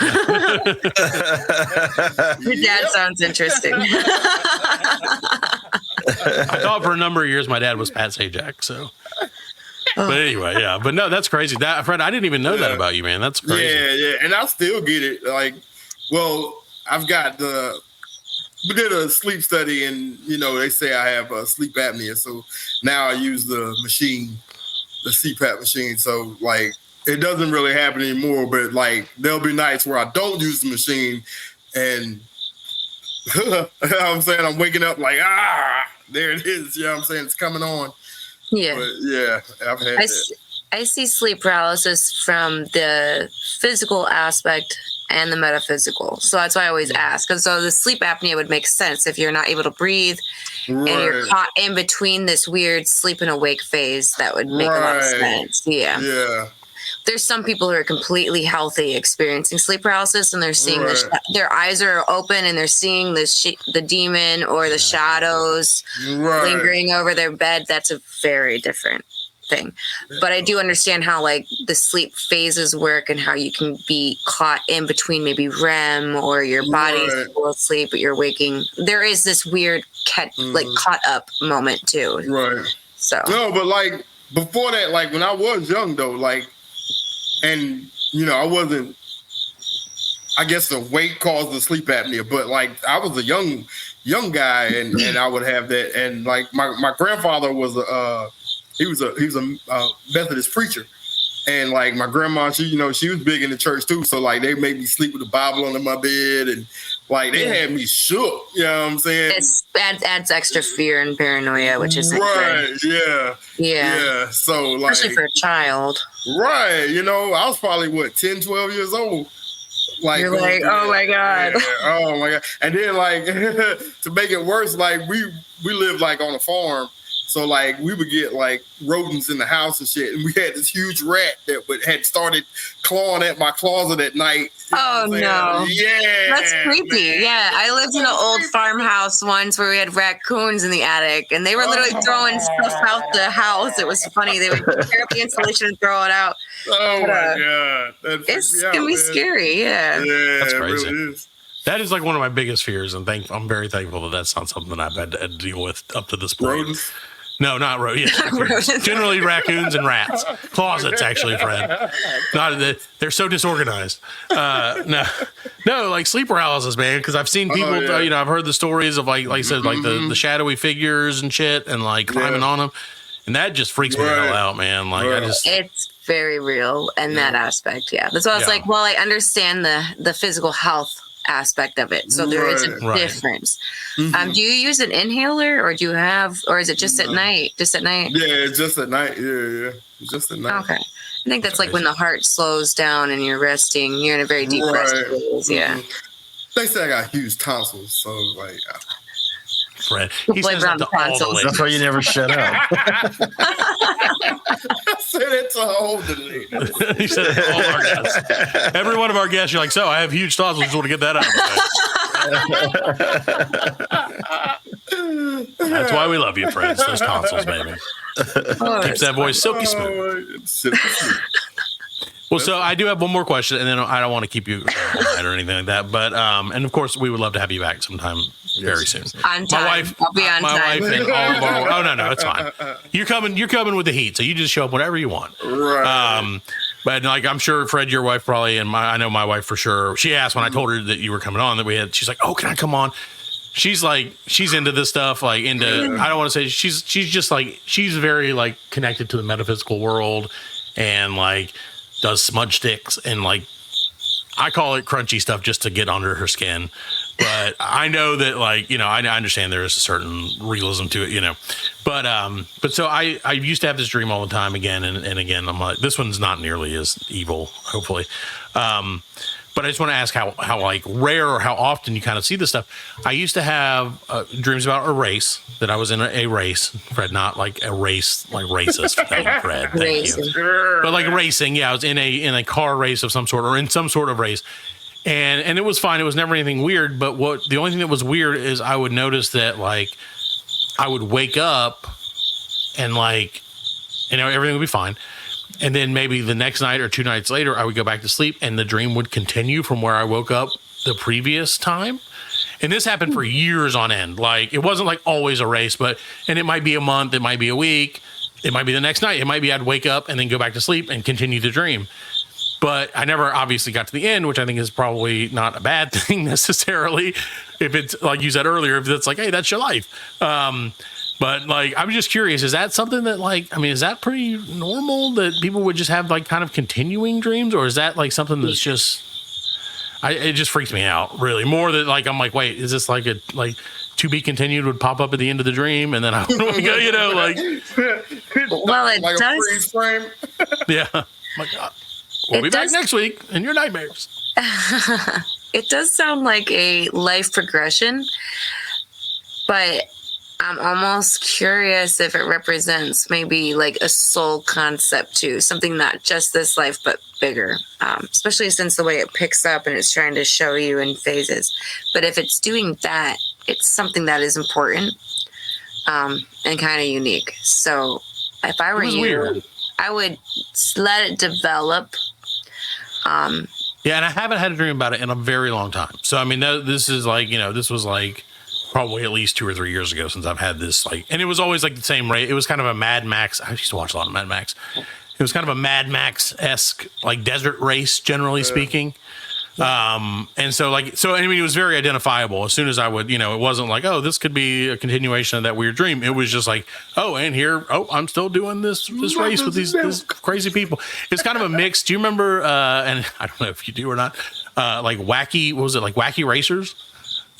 Your dad sounds interesting. I thought for a number of years my dad was Pat Sajak, so. But anyway, yeah. But no, that's crazy. Fred, I didn't even know that about you, man. That's crazy. Yeah. And I still get it. Like, well, I've got we did a sleep study and, they say I have sleep apnea. So now I use the machine, the CPAP machine. So like, it doesn't really happen anymore, but like, there'll be nights where I don't use the machine and I'm saying I'm waking up like, there it is. You know what I'm saying? It's coming on. Yeah. But yeah, I've had that. I see sleep paralysis from the physical aspect and the metaphysical. So that's why I always ask. And so the sleep apnea would make sense if you're not able to breathe and you're caught in between this weird sleep and awake phase. That would make a lot of sense. Yeah. Yeah. There's some people who are completely healthy experiencing sleep paralysis and they're seeing their eyes are open and they're seeing the demon or the shadows lingering over their bed. That's a very different thing. But I do understand how like the sleep phases work and how you can be caught in between maybe REM or your body's full of sleep but you're waking. There is this weird caught up moment too. Right. So no, but like before that, like when I was young though, like and I wasn't, I guess the weight caused the sleep apnea, but like I was a young guy and I would have that. And like my grandfather was he was a Methodist preacher. And like my grandma, she was big in the church too. So like they made me sleep with the Bible under my bed and like they had me shook. You know what I'm saying? It adds extra fear and paranoia, which is right. Yeah. Yeah. So like, especially for a child. Right. I was probably 10, 12 years old. Like you're like, oh my God. Yeah, oh my God. And then like to make it worse, like we lived like on a farm. So like we would get like rodents in the house and shit, and we had this huge rat that had started clawing at my closet at night. Oh no! Yeah, that's creepy. Man. Yeah, I lived in an old farmhouse once where we had raccoons in the attic, and they were literally throwing stuff out the house. It was funny. They would tear up the insulation and throw it out. Oh my God, it's gonna be scary. Yeah, that's crazy. It really is. That is like one of my biggest fears, and I'm very thankful that that's not something that I've had to deal with up to this point. Rodents? No, not rodents. Generally raccoons and rats. Closets, actually, Fred. They're so disorganized. No, like sleep paralysis, man. Because I've seen people. I've heard the stories of like I said, like the shadowy figures and shit, and like climbing on them, and that just freaks me the hell out, man. Like it's very real in that aspect. Yeah, that's why I was like, well, I understand the physical health aspect of it, so there is a difference. Do you use an inhaler or is it just at night? Yeah, it's just at night. Yeah, just at night. Okay, I think that's like when the heart slows down and you're resting. You're in a very deep rest phase. Yeah. They say I got huge tonsils, so like. Fred, he says that to all the ladies. That's why you never shut up. I said it to all the ladies. He said it to all our guests. Every one of our guests, you're like, so I have huge tonsils. Just want to get that out of the way. That's why we love you, Fred. It's those tonsils, baby. Keeps that voice silky smooth. Well, so I do have one more question, and then I don't want to keep you all night or anything like that. But and of course, we would love to have you back sometime very soon. On time. My wife, I'll be on my time. wife, and all of our. Oh no, it's fine. You're coming with the heat, so you just show up whenever you want. Right. But like I'm sure Fred, your wife probably, and I know my wife for sure. She asked when I told her that you were coming on she's like, oh, can I come on? She's into this stuff, like into. I don't want to say she's just like she's very like connected to the metaphysical world, and like. Does smudge sticks and like I call it crunchy stuff just to get under her skin, but I know that like I understand there is a certain realism to it, but so I used to have this dream all the time again and again. I'm like, this one's not nearly as evil, hopefully. But I just want to ask how like rare or how often you kind of see this stuff. I used to have dreams about a race, that I was in a race, Fred, not like a race, like racist thing, Fred. Thank you. But like racing, yeah, I was in a car race of some sort or in some sort of race. And it was fine. It was never anything weird. But the only thing that was weird is I would notice that like I would wake up and like, everything would be fine. And then maybe the next night or 2 nights later, I would go back to sleep and the dream would continue from where I woke up the previous time. And this happened for years on end. Like, it wasn't like always a race, and it might be a month, it might be a week, it might be the next night. It might be I'd wake up and then go back to sleep and continue the dream. But I never obviously got to the end, which I think is probably not a bad thing necessarily. If it's like you said earlier, if it's like, hey, that's your life. But like, I'm just curious, is that something that like, is that pretty normal that people would just have like kind of continuing dreams, or is that like something that's just, it just freaks me out really more that like, I'm like, wait, is this like to be continued would pop up at the end of the dream and then I don't go, like. Well, it like does. A freeze frame. Yeah. Oh my God. We'll be back next week in your nightmares. It does sound like a life progression, but I'm almost curious if it represents maybe like a soul concept too, something not just this life, but bigger, especially since the way it picks up and it's trying to show you in phases. But if it's doing that, it's something that is important and kind of unique. So if I were you, weird. I would let it develop. Yeah, and I haven't had a dream about it in a very long time. So, this is like, this was like probably at least 2 or 3 years ago since I've had this, like, and it was always like the same rate. It was kind of a Mad Max. I used to watch a lot of Mad Max. It was kind of a Mad Max-esque, like desert race, generally speaking. And so it was very identifiable. As soon as I would, it wasn't like, oh, this could be a continuation of that weird dream. It was just like, oh, and here, I'm still doing this race with these crazy people. It's kind of a mix. Do you remember, and I don't know if you do or not, like Wacky Racers?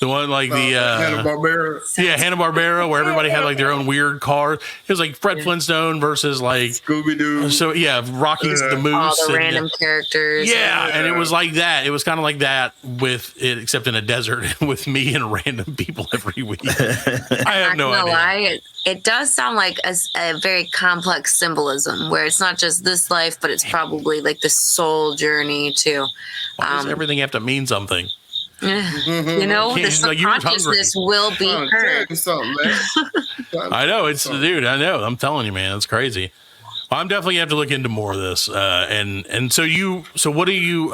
The one like the Hanna-Barbera. Yeah, Hanna-Barbera, where everybody had like their own weird car. It was like Fred Flintstone versus like Scooby-Doo. So yeah, Rocky's the Moose. All the random characters. Yeah, and it was like that. It was kind of like that with it, except in a desert with me and random people every week. I have no idea. Lie, it does sound like a very complex symbolism where it's not just this life, but it's probably like the soul journey too. Why does everything have to mean something? The subconsciousness will be heard. I know dude. I know. I'm telling you, man, it's crazy. Well, I'm definitely gonna have to look into more of this. And so what do you,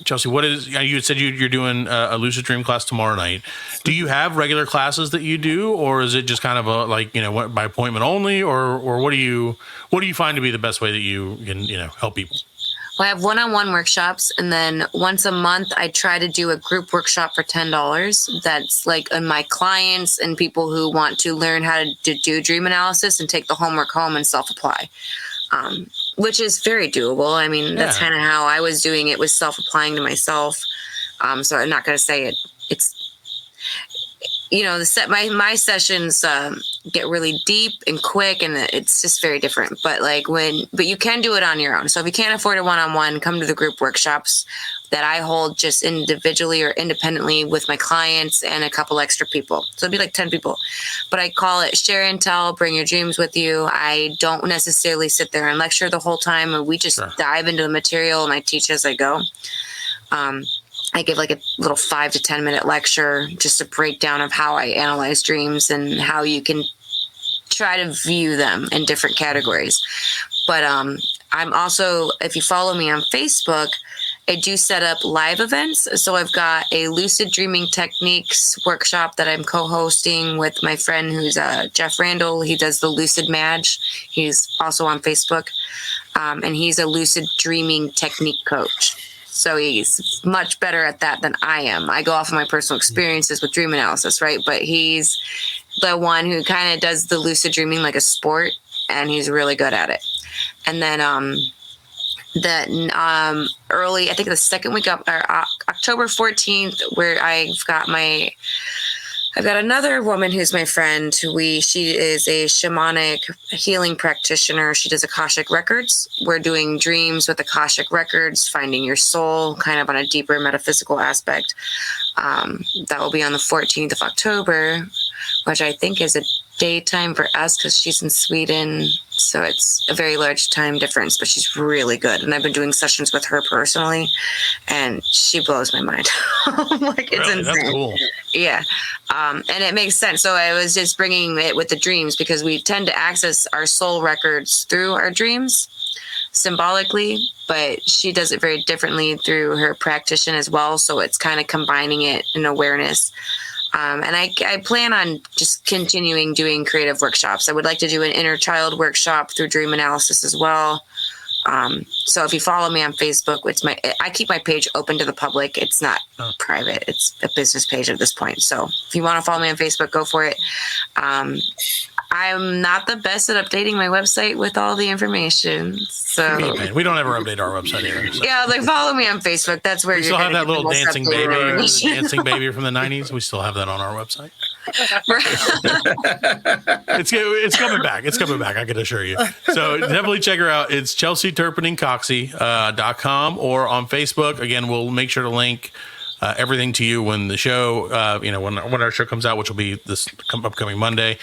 Chelsey? What is you said you're doing a lucid dream class tomorrow night? Do you have regular classes that you do, or is it just kind of a like by appointment only, or what do you find to be the best way that you can help people? Well, I have one-on-one workshops, and then once a month, I try to do a group workshop for $10. That's like on my clients and people who want to learn how to do dream analysis and take the homework home and self-apply, which is very doable. That's kind of how I was doing it, was self-applying to myself. So I'm not going to say it's my sessions get really deep and quick, and it's just very different. But you can do it on your own. So if you can't afford a one-on-one, come to the group workshops that I hold just individually or independently with my clients and a couple extra people. So it'd be like 10 people. But I call it share and tell, bring your dreams with you. I don't necessarily sit there and lecture the whole time. We just dive into the material and I teach as I go. I give like a little 5 to 10 minute lecture, just a breakdown of how I analyze dreams and how you can try to view them in different categories. But I'm also, if you follow me on Facebook, I do set up live events. So I've got a lucid dreaming techniques workshop that I'm co-hosting with my friend who's Jeff Randall. He does the Lucid Madge. He's also on Facebook. And he's a lucid dreaming technique coach. So he's much better at that than I am. I go off of my personal experiences with dream analysis, right? But he's the one who kind of does the lucid dreaming like a sport, and he's really good at it. And then early, I think the second week of October 14th, where I've got another woman who's my friend. She is a shamanic healing practitioner. She does Akashic records. We're doing dreams with Akashic records, finding your soul, kind of on a deeper metaphysical aspect. That will be on the 14th of October, which I think is a daytime for us because she's in Sweden. So it's a very large time difference, but she's really good. And I've been doing sessions with her personally, and she blows my mind. It's really? insane. That's cool. Yeah. And it makes sense. So I was just bringing it with the dreams because we tend to access our soul records through our dreams symbolically, but she does it very differently through her practitioner as well. So it's kind of combining it in awareness. And I plan on just continuing doing creative workshops. I would like to do an inner child workshop through dream analysis as well. So if you follow me on Facebook, I keep my page open to the public. It's not private. It's a business page at this point. So if you want to follow me on Facebook, go for it. I'm not the best at updating my website with all the information. So we don't ever update our website either. So. Yeah, I was like, follow me on Facebook. That's where we still have that little dancing baby, dancing baby from the 90s. We still have that on our website. It's coming back. It's coming back. I can assure you. So definitely check her out. It's Chelsey Turpening Coxsey.com or on Facebook. Again, we'll make sure to link everything to you when the show, when our show comes out, which will be this upcoming Monday.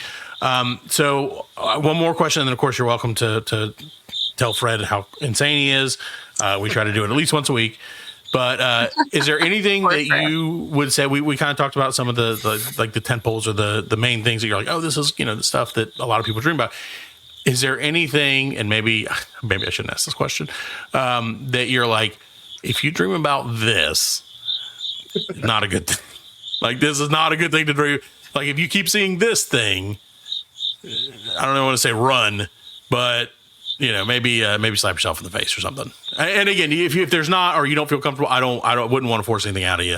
So one more question, and then of course you're welcome to tell Fred how insane he is. We try to do it at least once a week. But is there anything that you would say? We kind of talked about some of the tent poles or the main things that you're like, oh, this is the stuff that a lot of people dream about. Is there anything, and maybe I shouldn't ask this question, that you're like, if you dream about this, not a good thing. Like, this is not a good thing to dream. Like, if you keep seeing this thing, I don't want to say run, but maybe slap yourself in the face or something. And again, if there's not, or you don't feel comfortable, I wouldn't want to force anything out of you.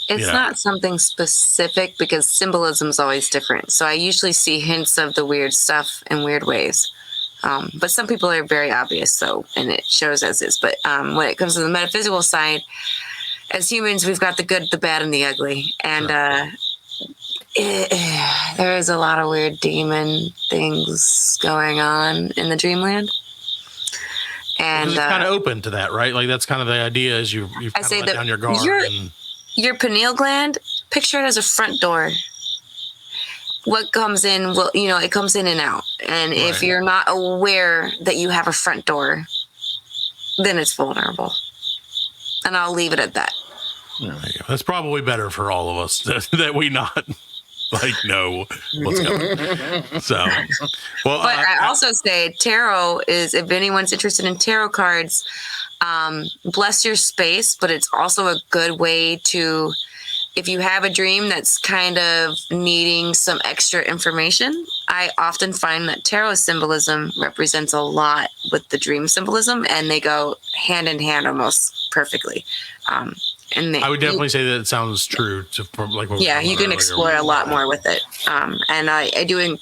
It's not something specific because symbolism is always different. So I usually see hints of the weird stuff in weird ways. But some people are very obvious, and it shows as is. But when it comes to the metaphysical side, as humans, we've got the good, the bad, and the ugly. And there is a lot of weird demon things going on in the dreamland. And it's kind of open to that, right? Like, that's kind of the idea is you've kind of let down your guard. Your pineal gland, picture it as a front door. What comes in, it comes in and out. And if you're not aware that you have a front door, then it's vulnerable. And I'll leave it at that. That's probably better for all of us that we not know what's coming. So, well, but I also say tarot is, if anyone's interested in tarot cards, bless your space, but it's also a good way to, if you have a dream that's kind of needing some extra information, I often find that tarot symbolism represents a lot with the dream symbolism, and they go hand in hand almost perfectly. And I would definitely say that it sounds true to you can explore a lot more with it. And I do,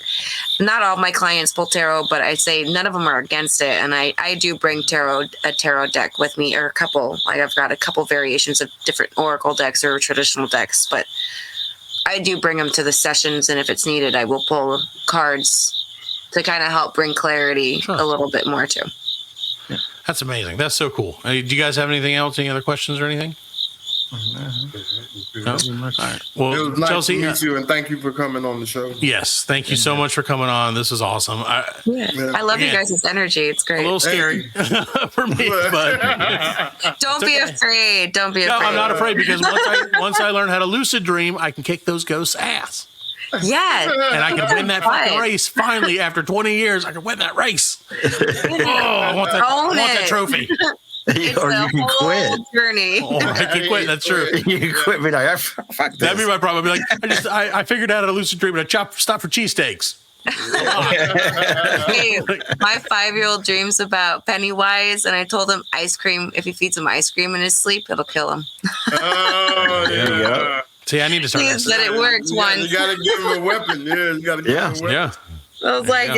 not all of my clients pull tarot, but I say none of them are against it. And I do bring a tarot deck with me, or a couple. I've got a couple variations of different oracle decks or traditional decks, but I do bring them to the sessions, and if it's needed, I will pull cards to kind of help bring clarity a little bit more too. Yeah. That's amazing. That's so cool. Do you guys have anything else? Any other questions or anything? No? All right. Well, it was nice Chelsey, to meet you, and thank you for coming on the show. Yes, thank you so much for coming on. This is awesome. I love you guys' energy. It's great. A little scary for me, but don't be afraid. Don't be no, afraid. I'm not afraid because once I learn how to lucid dream, I can kick those ghosts' ass. Yeah, and I can win that fucking race. Finally, after 20 years, I can win that race. I want that trophy. Or you can quit. Journey. I can quit. That's true. You can quit. Be like, fuck this. That'd be my problem. I'd be like, I figured out how to lucid dream, and I stop for cheesesteaks. Hey, my 5-year-old dreams about Pennywise, and I told him ice cream. If he feeds him ice cream in his sleep, it'll kill him. Oh, there you go. See, I need to start. He said it worked once. You gotta give him a weapon. Yeah, you gotta give him a weapon. Yeah. I was like,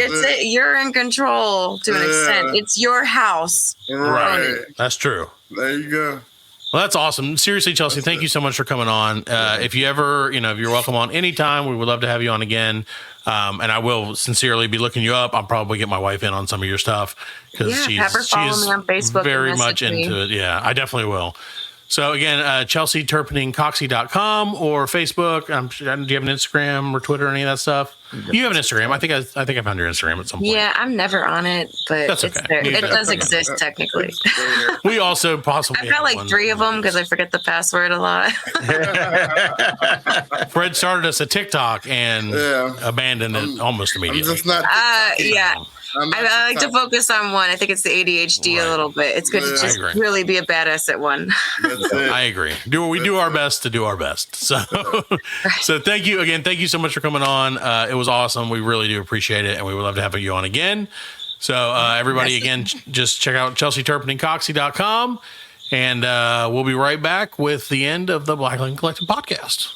you're in control to an extent. It's your house. Right. That's true. There you go. Well, that's awesome. Seriously, Chelsey, thank you so much for coming on. If you ever, if you're welcome on anytime, we would love to have you on again. And I will sincerely be looking you up. I'll probably get my wife in on some of your stuff because have her follow me on Facebook. Very much into it. Yeah, I definitely will. So again, Chelsey Turpening Coxsey.com or Facebook. Do you have an Instagram or Twitter or any of that stuff? You have an Instagram. I think I found your Instagram at some point. Yeah, I'm never on it, but that's it's okay. there. It does exist technically. We also possibly I've got like 3 of them because I forget the password a lot. Fred started us a TikTok and abandoned it almost immediately. I'm just not I like to focus on one. I think it's the ADHD a little bit. It's good to just really be a badass at one. I agree. We do our best to do our best. So thank you again. Thank you so much for coming on. It was awesome. We really do appreciate it, and we would love to have you on again. So everybody, again, just check out ChelseyTurpeningCoxsey.com, and we'll be right back with the end of the Black Lincoln Collective podcast.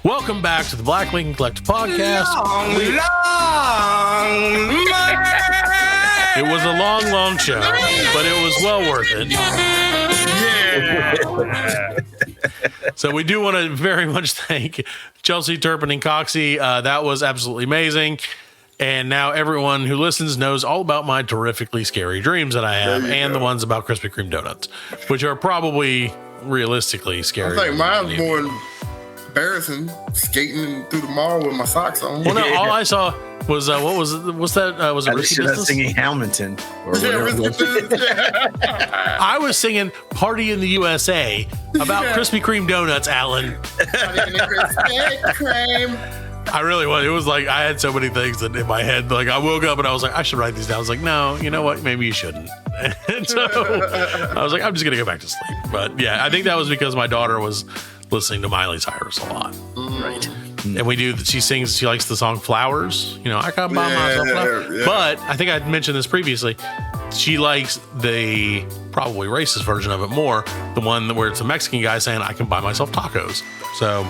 Welcome back to the Black Lincoln Collective podcast. It was a long show, but it was well worth it. Yeah. So we do want to very much thank Chelsey Turpening Coxsey. That was absolutely amazing. And now everyone who listens knows all about my terrifically scary dreams that I have and the ones about Krispy Kreme donuts, which are probably realistically scary. I think mine's more embarrassing, skating through the mall with my socks on. Well, no, all I saw was what's that? Was it Risky Business? Singing Hamilton or whatever. I was singing "Party in the USA" about Krispy Kreme donuts, Allan. I really was. It was like I had so many things in my head. Like I woke up and I was like, I should write these down. I was like, no, you know what? Maybe you shouldn't. And so I was like, I'm just gonna go back to sleep. But yeah, I think that was because my daughter was listening to Miley Cyrus a lot. Right. And she likes the song Flowers. I can't buy myself flowers. Yeah. But I think I mentioned this previously. She likes the probably racist version of it more. The one where it's a Mexican guy saying, I can buy myself tacos. So,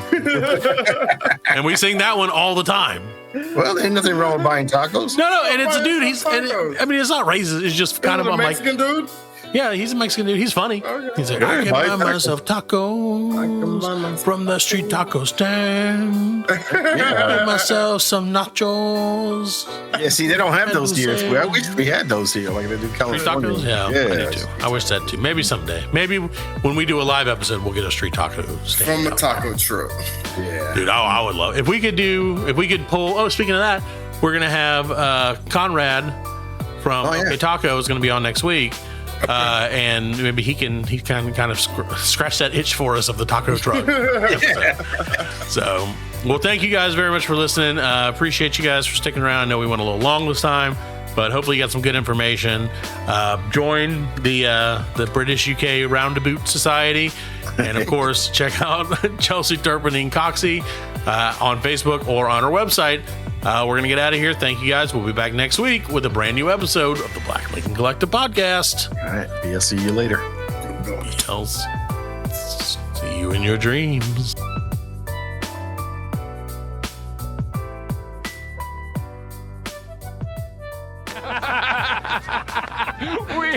and we sing that one all the time. Well, there's nothing wrong with buying tacos. No. And it's a dude. It's not racist. It's just kind of a Mexican dude. Yeah, he's a Mexican dude. He's funny. Okay. He's like, I can buy myself tacos from the street taco stand. Buy myself some nachos. Yeah, see, they don't have those here. I wish we had those here, like they do California. Street tacos? Yeah, I do too. I wish that too. Maybe someday. Maybe when we do a live episode, we'll get a street taco stand. From the taco truck. Yeah. Dude, I would love it. If we could pull, speaking of that, we're going to have Conrad from Okay Taco is going to be on next week. And maybe he can kind of scratch that itch for us of the taco truck. So, well, thank you guys very much for listening. Appreciate you guys for sticking around. I know we went a little long this time, but hopefully you got some good information. Join the British UK Roundabout Society, and of course check out Chelsey Turpening Coxsey on Facebook or on our website. We're going to get out of here. Thank you guys. We'll be back next week with a brand new episode of the Black Lincoln Collective podcast. All right. I'll see you later. See you in your dreams.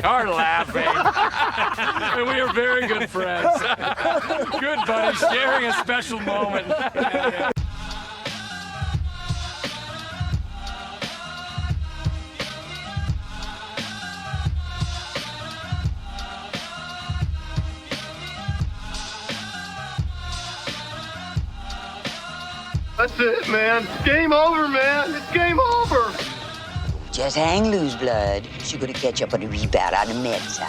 are laughing. And we are very good friends. Good buddies, sharing a special moment. That's it, man. Game over, man. It's game over. Just hang loose, blood. She's gonna catch up on the rebound on the men's side.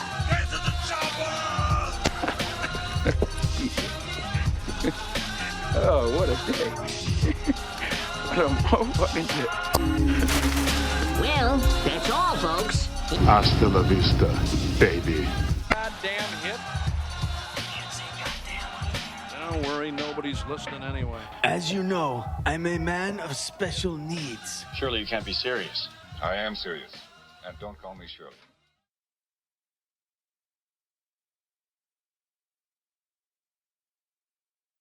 Oh, what a day. What a motherfucking day. Well, that's all, folks. Hasta la vista, baby. Goddamn hit. Don't worry, nobody's listening anyway. As you know, I'm a man of special needs. Surely you can't be serious. I am serious. And don't call me Shirley.